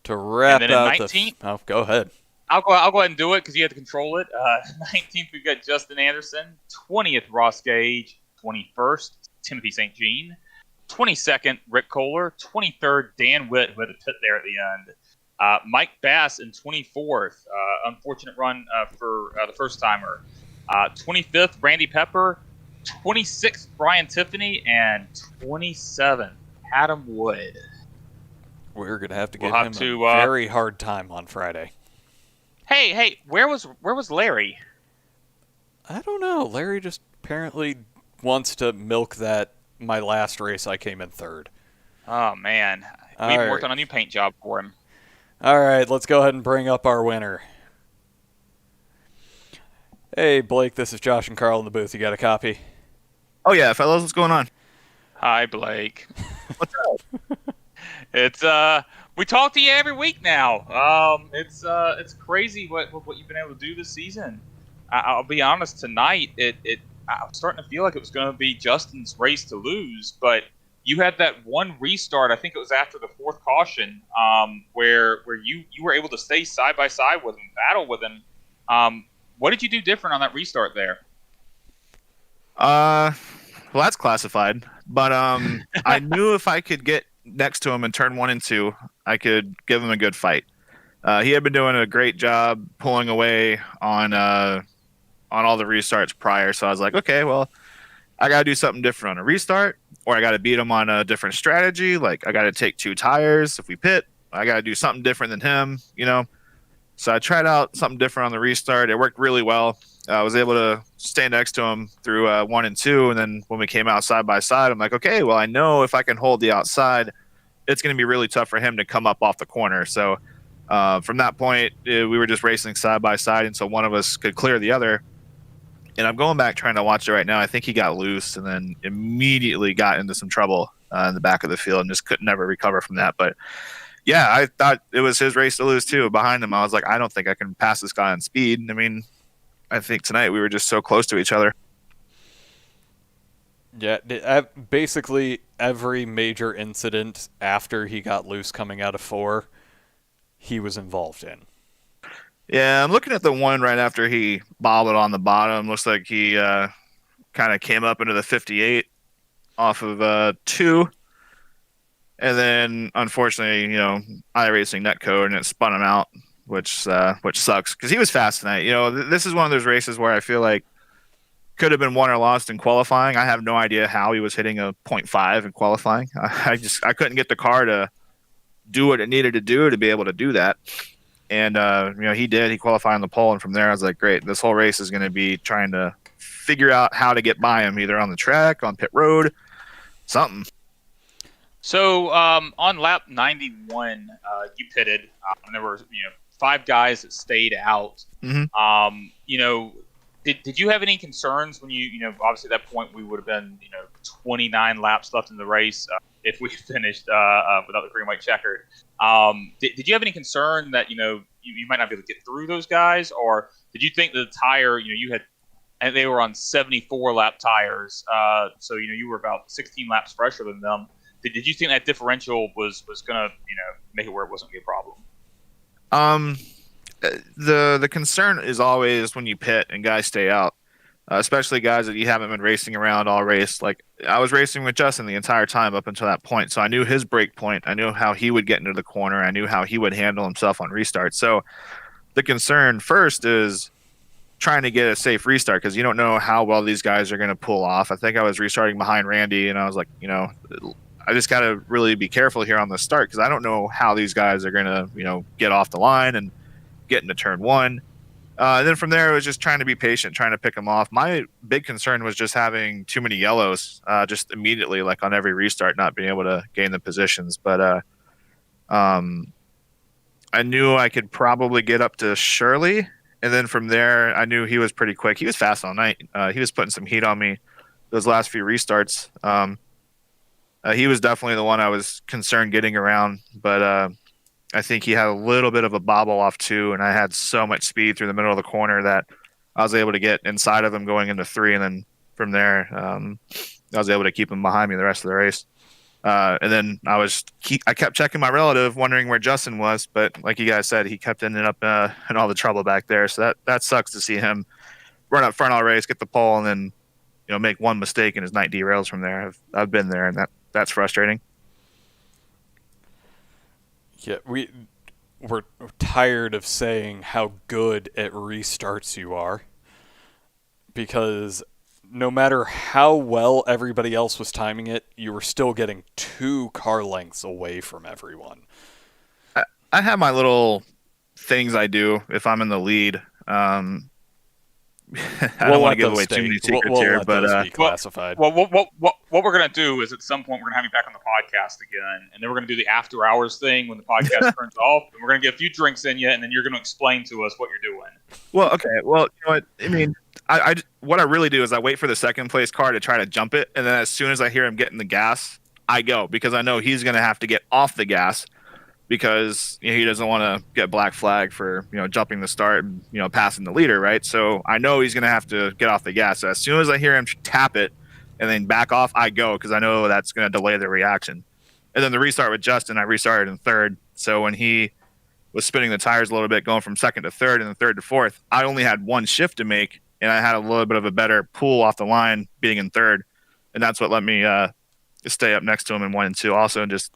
to wrap out 19th, go ahead. I'll go ahead and do it because you have to control it. 19th, we've got Justin Anderson. 20th, Ross Gage. 21st, Timothy St. Jean. 22nd, Rick Kohler. 23rd, Dan Witt, who had a pit there at the end. Mike Bass in 24th. Unfortunate run for the first-timer. 25th, Randy Pepper. 26th, Brian Tiffany. And 27th, Adam Wood. We're going to have to give him a very hard time on Friday. Hey, where was Larry? I don't know. Larry just apparently wants to milk that my last race I came in third. Oh, man. We worked on a new paint job for him. All right, let's go ahead and bring up our winner. Hey, Blake, this is Josh and Carl in the booth. You got a copy? Oh, yeah, fellas, what's going on? Hi, Blake. What's up? It's We talk to you every week now. It's crazy what you've been able to do this season. I'll be honest. Tonight, I was starting to feel like it was going to be Justin's race to lose, but you had that one restart. I think it was after the fourth caution, where you were able to stay side by side with him, battle with him. What did you do different on that restart there? Well, that's classified. But I knew if I could get next to him in turn 1 and 2, I could give him a good fight. He had been doing a great job pulling away on all the restarts prior, so I was like, okay, well, I got to do something different on a restart, or I got to beat him on a different strategy. Like, I got to take 2 tires if we pit. I got to do something different than him, you know. So I tried out something different on the restart. It worked really well. I was able to stay next to him through 1 and 2, and then when we came out side by side, I'm like, okay, well, I know if I can hold the outside, it's going to be really tough for him to come up off the corner. So from that point, we were just racing side by side until one of us could clear the other. And I'm going back trying to watch it right now. I think he got loose and then immediately got into some trouble in the back of the field and just could never recover from that. But yeah, I thought it was his race to lose too. Behind him, I was like, I don't think I can pass this guy on speed. I mean, I think tonight we were just so close to each other. Yeah, basically every major incident after he got loose coming out of 4, he was involved in. Yeah, I'm looking at the one right after he bobbled on the bottom. Looks like he kind of came up into the 58 off of 2. And then, unfortunately, you know, iRacing netcode and it spun him out, which sucks because he was fast tonight. You know, this is one of those races where I feel like could have been won or lost in qualifying. I have no idea how he was hitting a 0.5 in qualifying. I couldn't get the car to do what it needed to do to be able to do that. And, you know, he did. He qualified on the pole. And from there, I was like, great, this whole race is going to be trying to figure out how to get by him, either on the track, on pit road, something. So on lap 91, you pitted. And there were 5 guys that stayed out. Mm-hmm. You know, did you have any concerns when obviously at that point we would have been 29 laps left in the race if we finished without the green white checker? Did you have any concern that you might not be able to get through those guys, or did you think the tire you had, and they were on 74 lap tires, so you were about 16 laps fresher than them? Did you think that differential was gonna make it where it wasn't gonna be a problem? The concern is always when you pit and guys stay out, especially guys that you haven't been racing around all race. Like, I was racing with Justin the entire time up until that point, so I knew his break point. I knew how he would get into the corner. I knew how he would handle himself on restart. So the concern first is trying to get a safe restart because you don't know how well these guys are going to pull off. I think I was restarting behind Randy, and I was like, I just got to really be careful here on the start because I don't know how these guys are going to, get off the line and get into turn 1. And then from there, it was just trying to be patient, trying to pick them off. My big concern was just having too many yellows, just immediately, like on every restart, not being able to gain the positions. But I knew I could probably get up to Shirley. And then from there, I knew he was pretty quick. He was fast all night. He was putting some heat on me those last few restarts. He was definitely the one I was concerned getting around. But I think he had a little bit of a bobble off 2, and I had so much speed through the middle of the corner that I was able to get inside of him going into 3, and then from there, I was able to keep him behind me the rest of the race. And then I kept checking my relative, wondering where Justin was, but like you guys said, he kept ending up in all the trouble back there. So that sucks to see him run up front all race, get the pole, and then make one mistake and his night derails from there. I've been there, and that's frustrating. Yeah, we're tired of saying how good at restarts you are, because no matter how well everybody else was timing it, you were still getting 2 car lengths away from everyone. I have my little things I do if I'm in the lead. I don't want to give away too many secrets here, but be classified. Well, what we're gonna do is at some point we're gonna have you back on the podcast again, and then we're gonna do the after hours thing when the podcast turns off, and we're gonna get a few drinks in you, and then you're gonna explain to us what you're doing. Well, okay. Well, you know what? I mean, what I really do is I wait for the second place car to try to jump it, and then as soon as I hear him getting the gas, I go because I know he's gonna have to get off the gas because he doesn't want to get black flag for jumping the start and passing the leader, right? So I know he's going to have to get off the gas. So as soon as I hear him tap it and then back off, I go, because I know that's going to delay the reaction. And then the restart with Justin, I restarted in third. So when he was spinning the tires a little bit, going from second to third and then third to fourth, I only had one shift to make, and I had a little bit of a better pull off the line being in third, and that's what let me stay up next to him in 1 and 2. Also, just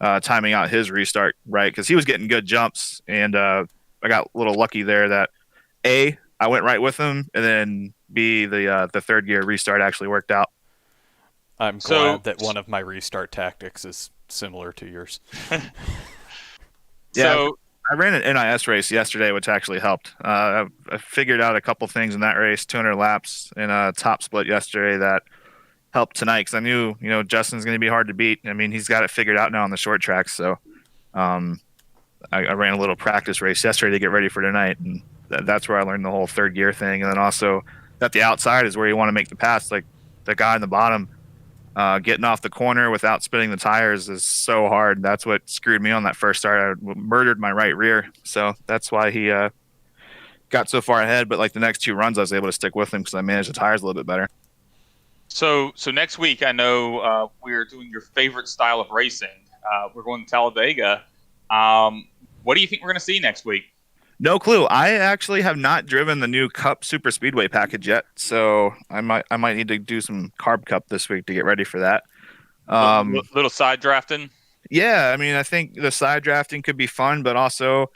timing out his restart right, because he was getting good jumps, and I got a little lucky there that A, I went right with him, and then B, the third gear restart actually worked out. I'm glad that one of my restart tactics is similar to yours. Yeah, so I ran an NIS race yesterday, which actually helped. I figured out a couple things in that race, 200 laps and a top split yesterday that helped tonight, because I knew, Justin's going to be hard to beat. I mean, he's got it figured out now on the short tracks. So I ran a little practice race yesterday to get ready for tonight, and that's where I learned the whole third gear thing. And then also that the outside is where you want to make the pass. Like the guy in the bottom, getting off the corner without spinning the tires is so hard. That's what screwed me on that first start. I murdered my right rear. So that's why he got so far ahead. But like the next 2 runs, I was able to stick with him because I managed the tires a little bit better. So next week, I know we're doing your favorite style of racing. We're going to Talladega. What do you think we're going to see next week? No clue. I actually have not driven the new Cup Super Speedway package yet, so I might need to do some Carb Cup this week to get ready for that. Little side drafting. Yeah, I mean, I think the side drafting could be fun, but also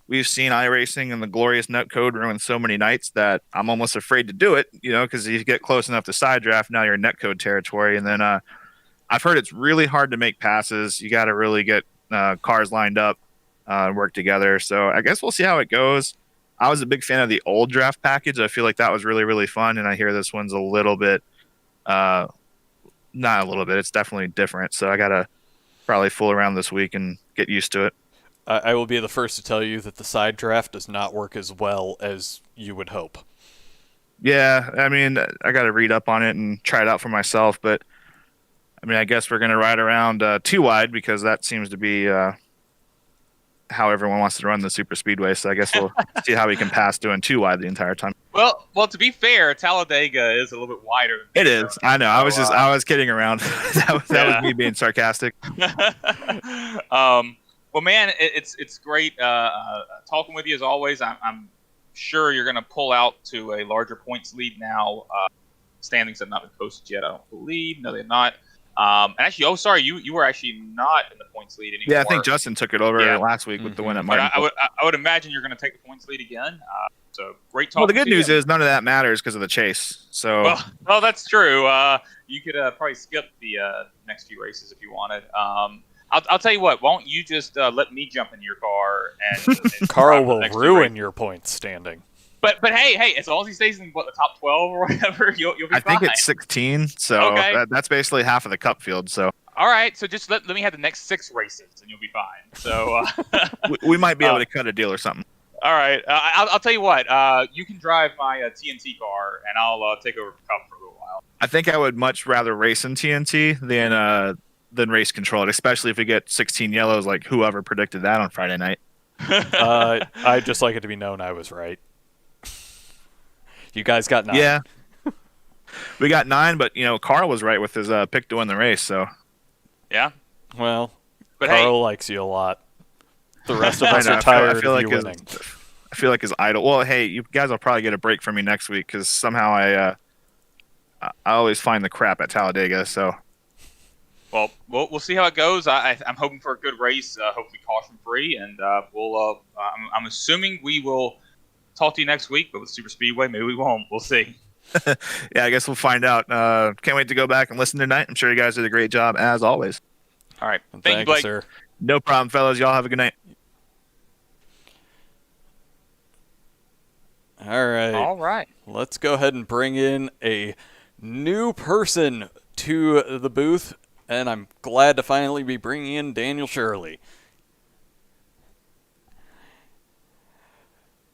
we've seen iRacing and the glorious nut code ruin so many nights that I'm almost afraid to do it. Because you get close enough to side draft, now you're in net code territory, and then I've heard it's really hard to make passes. You got to really get cars lined up. Work together. So I guess we'll see how it goes. I was a big fan of the old draft package. I feel like that was really, really fun. And I hear this one's a little bit, not a little bit, it's definitely different. So I got to probably fool around this week and get used to it. I will be the first to tell you that the side draft does not work as well as you would hope. Yeah. I mean, I got to read up on it and try it out for myself. But I mean, I guess we're going to ride around 2 wide, because that seems to be, how everyone wants to run the super speedway. So I guess we'll see how we can pass doing 2 wide the entire time. Well, to be fair, Talladega is a little bit wider. It is. I know. I was kidding around. that was me being sarcastic. Well, man, it's great talking with you as always. I'm sure you're going to pull out to a larger points lead now. Standings have not been posted yet, I don't believe. No, they're not. And actually, you were actually not in the points lead anymore. Yeah, I think Justin took it over last week with the win at Martin. I would imagine you're going to take the points lead again. So great talk. Well, the good news is none of that matters because of the chase. So well, that's true. You could probably skip the next few races if you wanted. I'll tell you what. Why don't you just let me jump in your car and Carl will ruin your points standing. But hey, as long as he stays in the top 12 or whatever, you'll be fine. I think it's 16, so that's basically half of the Cup field. So all right, so just let me have the next 6 races and you'll be fine. So we might be able to cut a deal or something. All right, I'll tell you what. You can drive my TNT car, and I'll take over the Cup for a little while. I think I would much rather race in TNT than race control it, especially if we get 16 yellows, like whoever predicted that on Friday night. I'd just like it to be known I was right. You guys got 9. Yeah. We got 9, but, Carl was right with his pick to win the race, so. Yeah? Well, but Carl likes you a lot. The rest of us are tired of you winning. I feel like his idol. Well, hey, you guys will probably get a break from me next week, because somehow I always find the crap at Talladega, so. Well, we'll see how it goes. I'm hoping for a good race, hopefully caution-free, and I'm assuming we will talk to you next week, but with Super Speedway, maybe we won't. We'll see. Yeah, I guess we'll find out. Can't wait to go back and listen tonight. I'm sure you guys did a great job, as always. All right. Thank you, Blake. Sir. No problem, fellas. Y'all have a good night. All right. All right. Let's go ahead and bring in a new person to the booth, and I'm glad to finally be bringing in Daniel Shirley.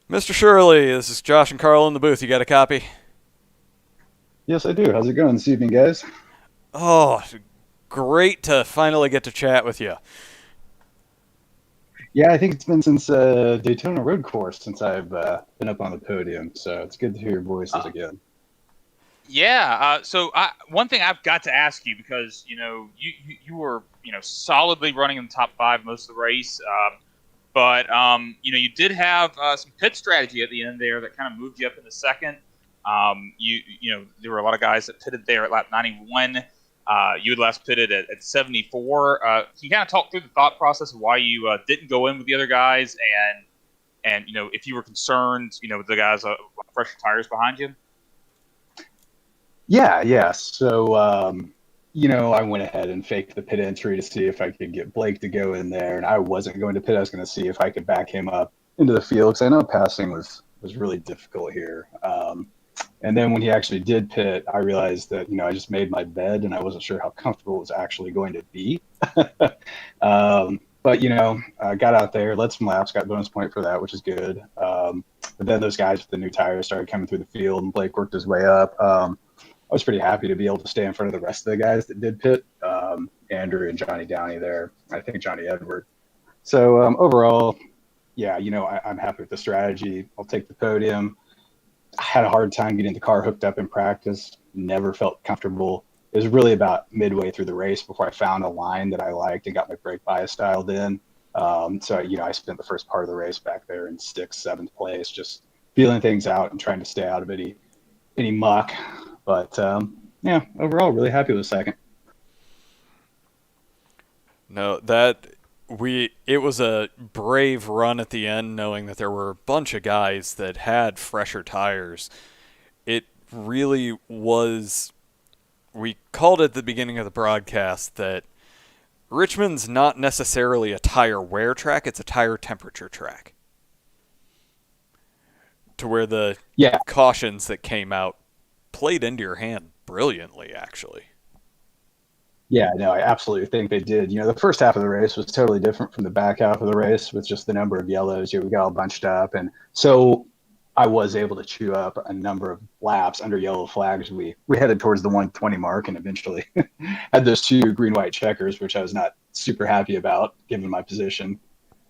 Mr. Shirley, this is Josh and Carl in the booth. You got a copy? Yes, I do. How's it going this evening, guys? Oh, great to finally get to chat with you. Yeah, I think it's been since Daytona Road Course since I've been up on the podium. So it's good to hear your voices again. Yeah. One thing I've got to ask you, because you were solidly running in the top five most of the race, but you did have some pit strategy at the end there that kind of moved you up in the second. There were a lot of guys that pitted there at lap 91. You had last pitted at 74. Can you kind of talk through the thought process of why you didn't go in with the other guys, and if you were concerned, with the guys with fresher tires behind you? Yeah. So, I went ahead and faked the pit entry to see if I could get Blake to go in there, and I wasn't going to pit. I was going to see if I could back him up into the field because I know passing was really difficult here. And then when he actually did pit, I realized that, I just made my bed and I wasn't sure how comfortable it was actually going to be. But, I got out there, led some laps, got bonus point for that, which is good. But then those guys with the new tires started coming through the field and Blake worked his way up. I was pretty happy to be able to stay in front of the rest of the guys that did pit, Andrew and Johnny Downey there. I think Johnny Edward. So overall, yeah, I'm happy with the strategy. I'll take the podium. I had a hard time getting the car hooked up in practice. Never felt comfortable. It was really about midway through the race before I found a line that I liked and got my brake bias dialed in. So I spent the first part of the race back there in 6th, 7th place, just feeling things out and trying to stay out of any muck. But overall, really happy with the second. No, it was a brave run at the end, knowing that there were a bunch of guys that had fresher tires. It really was. We called it at the beginning of the broadcast that Richmond's not necessarily a tire wear track; it's a tire temperature track. To where the cautions that came out played into your hand brilliantly, actually. Yeah, no, I absolutely think they did. The first half of the race was totally different from the back half of the race with just the number of yellows. We got all bunched up. And so I was able to chew up a number of laps under yellow flags. We headed towards the 120 mark and eventually had those 2 green-white checkers, which I was not super happy about given my position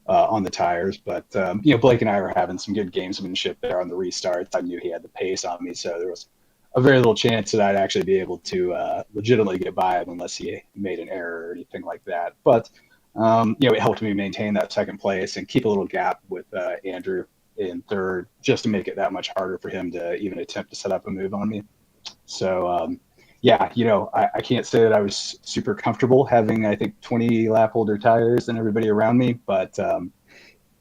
on the tires. But, Blake and I were having some good gamesmanship there on the restarts. I knew he had the pace on me, so there was a very little chance that I'd actually be able to legitimately get by him unless he made an error or anything like that. But, it helped me maintain that second place and keep a little gap with Andrew in third just to make it that much harder for him to even attempt to set up a move on me. So, I can't say that I was super comfortable having, I think, 20 lap holder tires and everybody around me. But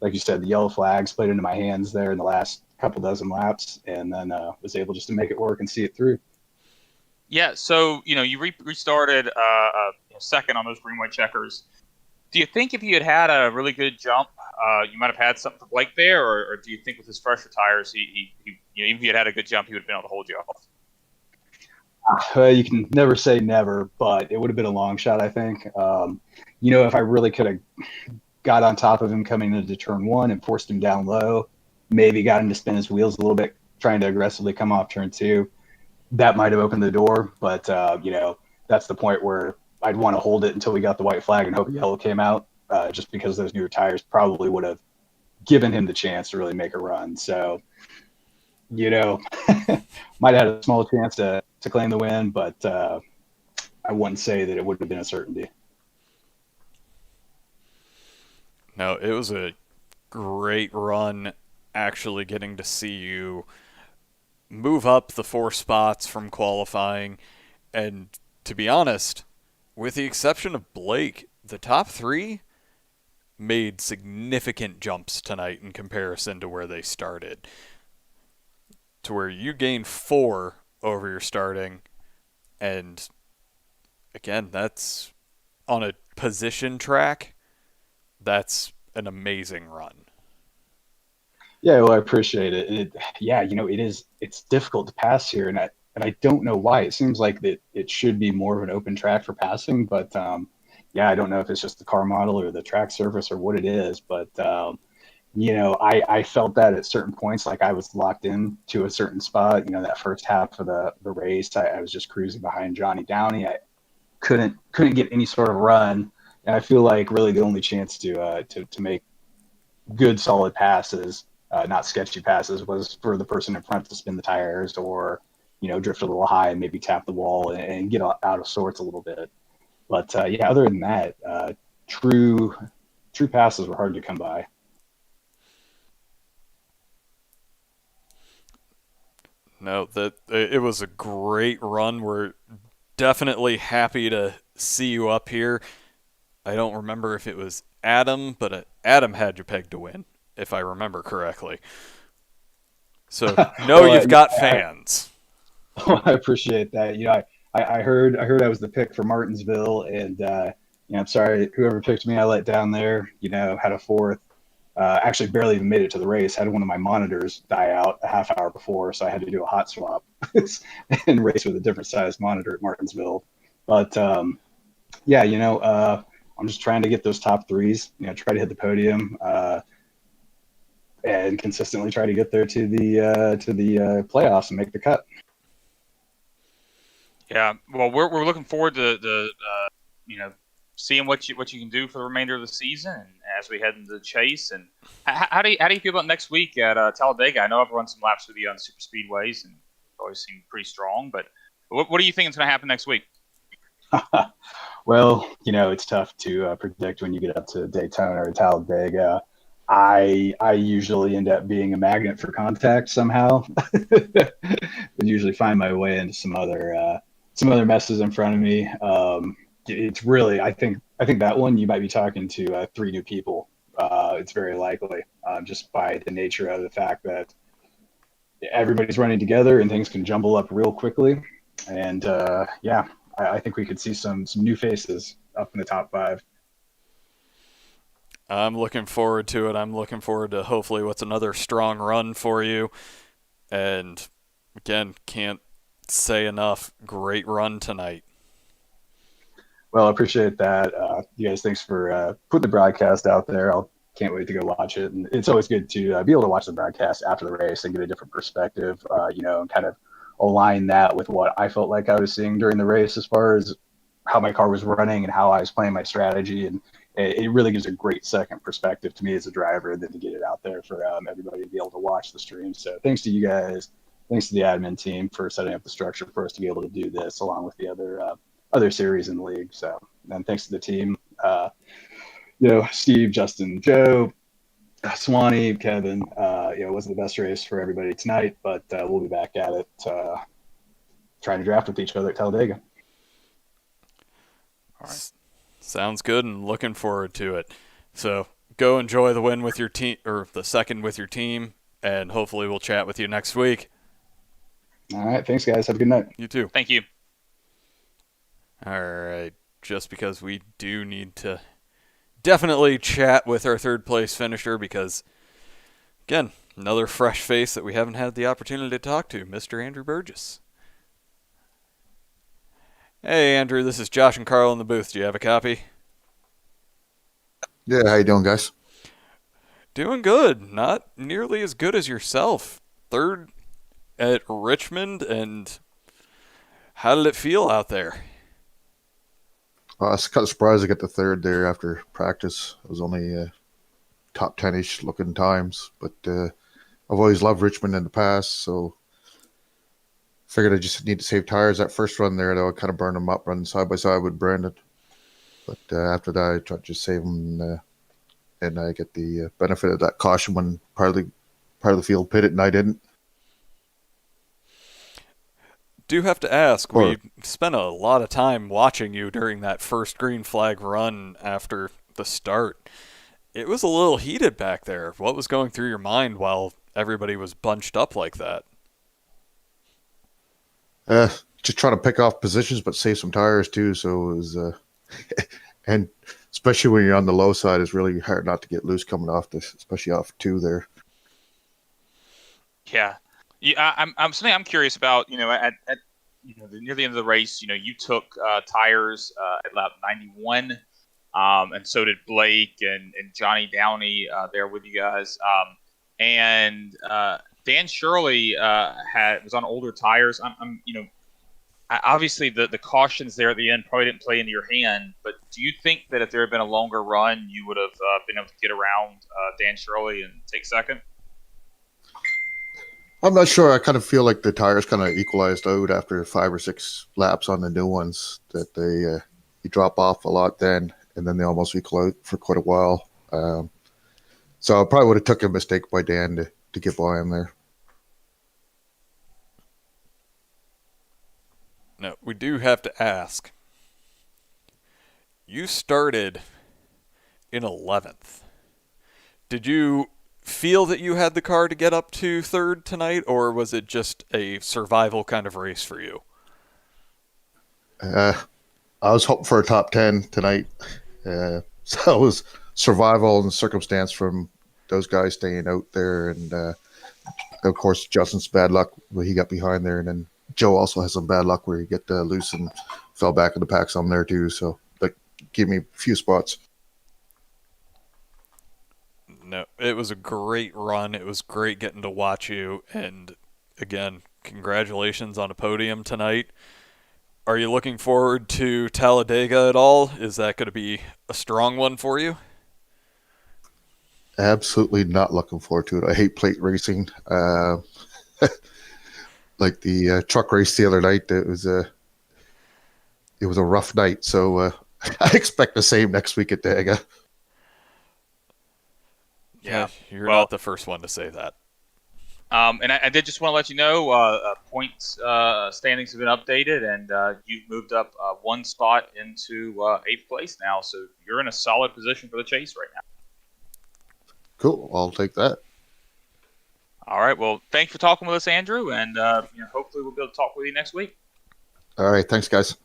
like you said, the yellow flags played into my hands there in the last couple dozen laps, and then was able just to make it work and see it through. Yeah, so you restarted second on those green-white checkers. Do you think if you had had a really good jump, you might have had something for Blake there, or do you think with his fresher tires, he even if you had a good jump, he would have been able to hold you off? You can never say never, but it would have been a long shot, I think. If I really could have got on top of him coming into turn 1 and forced him down low, maybe got him to spin his wheels a little bit, trying to aggressively come off turn 2. That might have opened the door, but, that's the point where I'd want to hold it until we got the white flag and hope yellow came out, just because those newer tires probably would have given him the chance to really make a run. So, might have had a small chance to claim the win, but I wouldn't say that it would have been a certainty. No, it was a great run, actually getting to see you move up the 4 spots from qualifying. And to be honest, with the exception of Blake, the top 3 made significant jumps tonight in comparison to where they started. To where you gained 4 over your starting, and again, that's on a position track. That's an amazing run. Yeah, well, I appreciate it. It's difficult to pass here, and I don't know why. It seems like that it should be more of an open track for passing, but I don't know if it's just the car model or the track surface or what it is, but I felt that at certain points, like I was locked in to a certain spot. That first half of the race, I was just cruising behind Johnny Downey. I couldn't get any sort of run, and I feel like really the only chance to make good solid passes, not sketchy passes, was for the person in front to spin the tires or, drift a little high and maybe tap the wall and get out of sorts a little bit. But yeah, other than that, true passes were hard to come by. No, that it was a great run. We're definitely happy to see you up here. I don't remember if it was Adam, but Adam had you pegged to win, if I remember correctly. So you've got fans. I appreciate that. I heard I was the pick for Martinsville, and I'm sorry whoever picked me. I let down there. Had a fourth. Actually, barely even made it to the race. Had one of my monitors die out a half hour before, so I had to do a hot swap and race with a different size monitor at Martinsville. But yeah, I'm just trying to get those top threes. Try to hit the podium and consistently try to get there to the playoffs and make the cut. Yeah, well, we're looking forward to seeing what you can do for the remainder of the season and as we head into the chase. And how do you feel about next week at Talladega? I know I've run some laps with you on super speedways and always seem pretty strong. But what do you think is going to happen next week? Well, it's tough to predict when you get up to Daytona or Talladega. I usually end up being a magnet for contact somehow, and usually find my way into some other messes in front of me. It's really, I think that one you might be talking to 3 new people. It's very likely, just by the nature of the fact that everybody's running together and things can jumble up real quickly. And yeah, I think we could see some new faces up in the top 5. I'm looking forward to it. I'm looking forward to hopefully what's another strong run for you. And again, can't say enough. Great run tonight. Well, I appreciate that. You guys, thanks for putting the broadcast out there. Can't wait to go watch it. And it's always good to be able to watch the broadcast after the race and get a different perspective, and kind of align that with what I felt like I was seeing during the race as far as how my car was running and how I was playing my strategy. And it really gives a great second perspective to me as a driver, and then to get it out there for everybody to be able to watch the stream. So thanks to you guys. Thanks to the admin team for setting up the structure for us to be able to do this along with the other series in the league. So, and thanks to the team, Steve, Justin, Joe, Swanee, Kevin. It wasn't the best race for everybody tonight, but we'll be back at it trying to draft with each other at Talladega. All right. Sounds good, and looking forward to it. So go enjoy the win with your team, or the second with your team, and hopefully we'll chat with you next week. All right. Thanks, guys. Have a good night. You too. Thank you. All right. Just because we do need to definitely chat with our third place finisher, because, again, another fresh face that we haven't had the opportunity to talk to, Mr. Andrew Burgess. Hey, Andrew, this is Josh and Carl in the booth. Do you have a copy? Yeah, how you doing, guys? Doing good. Not nearly as good as yourself. Third at Richmond, and how did it feel out there? I was kind of surprised I got the third there after practice. It was only top 10-ish looking times, but I've always loved Richmond in the past, so figured I just need to save tires. That first run there, though, I kind of burned them up running side by side with Brandon. But after that, I tried to just save them, and I get the benefit of that caution when part of the field pitted, and I didn't. Do have to ask, we spent a lot of time watching you during that first green flag run after the start. It was a little heated back there. What was going through your mind while everybody was bunched up like that? Just trying to pick off positions, but save some tires too. So it was, and especially when you're on the low side, it's really hard not to get loose coming off this, especially off 2 there. Yeah. I'm curious about, at near the end of the race, you took tires at lap 91, and so did Blake and Johnny Downey there with you guys. And Dan Shirley was on older tires. Obviously the cautions there at the end probably didn't play into your hand, but do you think that if there had been a longer run, you would have been able to get around Dan Shirley and take second? I'm not sure. I kind of feel like the tires kind of equalized out after 5 or 6 laps on the new ones. That they you drop off a lot then, and then they almost equal out for quite a while. So I probably would have took a mistake by Dan to get by him there. Now, we do have to ask. You started in 11th. Did you feel that you had the car to get up to third tonight, or was it just a survival kind of race for you? I was hoping for a top 10 tonight. So it was survival and circumstance from those guys staying out there. And, of course, Justin's bad luck where he got behind there. And then Joe also has some bad luck where he got loose and fell back in the pack some there too. So that gave me a few spots. No, it was a great run. It was great getting to watch you. And again, congratulations on a podium tonight. Are you looking forward to Talladega at all? Is that going to be a strong one for you? Absolutely not looking forward to it. I hate plate racing. Like the truck race the other night, it was a rough night. So I expect the same next week at Dega. Yeah, you're not the first one to say that. And I did just want to let you know, points standings have been updated, and you've moved up 1 spot into 8th place now. So you're in a solid position for the chase right now. Cool. I'll take that. All right. Well, thanks for talking with us, Andrew, and hopefully we'll be able to talk with you next week. All right. Thanks, guys.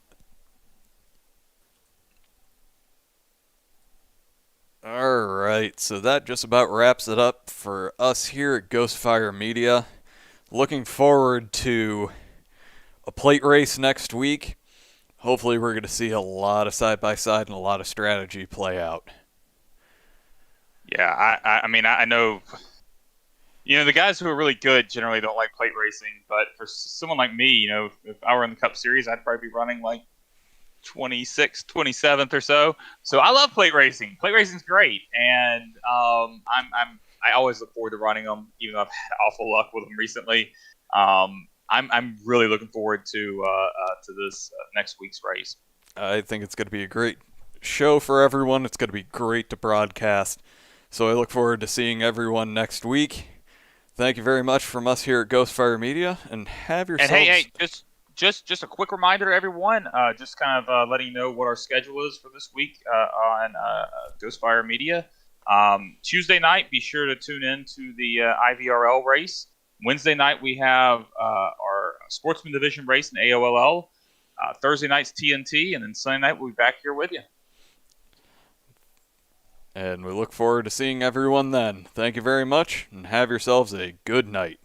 All right, so that just about wraps it up for us here at Ghostfire Media. Looking forward to a plate race next week. Hopefully we're going to see a lot of side-by-side and a lot of strategy play out. Yeah, I mean, I know, the guys who are really good generally don't like plate racing, but for someone like me, if I were in the Cup Series, I'd probably be running like 26th, 27th or so. So I love plate racing. Plate racing's great, and I always look forward to running them, even though I've had awful luck with them recently. I'm really looking forward to this next week's race. I think it's going to be a great show for everyone. It's going to be great to broadcast. So I look forward to seeing everyone next week. Thank you very much from us here at Ghostfire Media, and have yourselves... And hey, just a quick reminder to everyone, just kind of letting you know what our schedule is for this week on Ghostfire Media. Tuesday night, be sure to tune in to the IVRL race. Wednesday night, we have our Sportsman Division race in AOLL. Thursday night's TNT, and then Sunday night, we'll be back here with you. And we look forward to seeing everyone then. Thank you very much, and have yourselves a good night.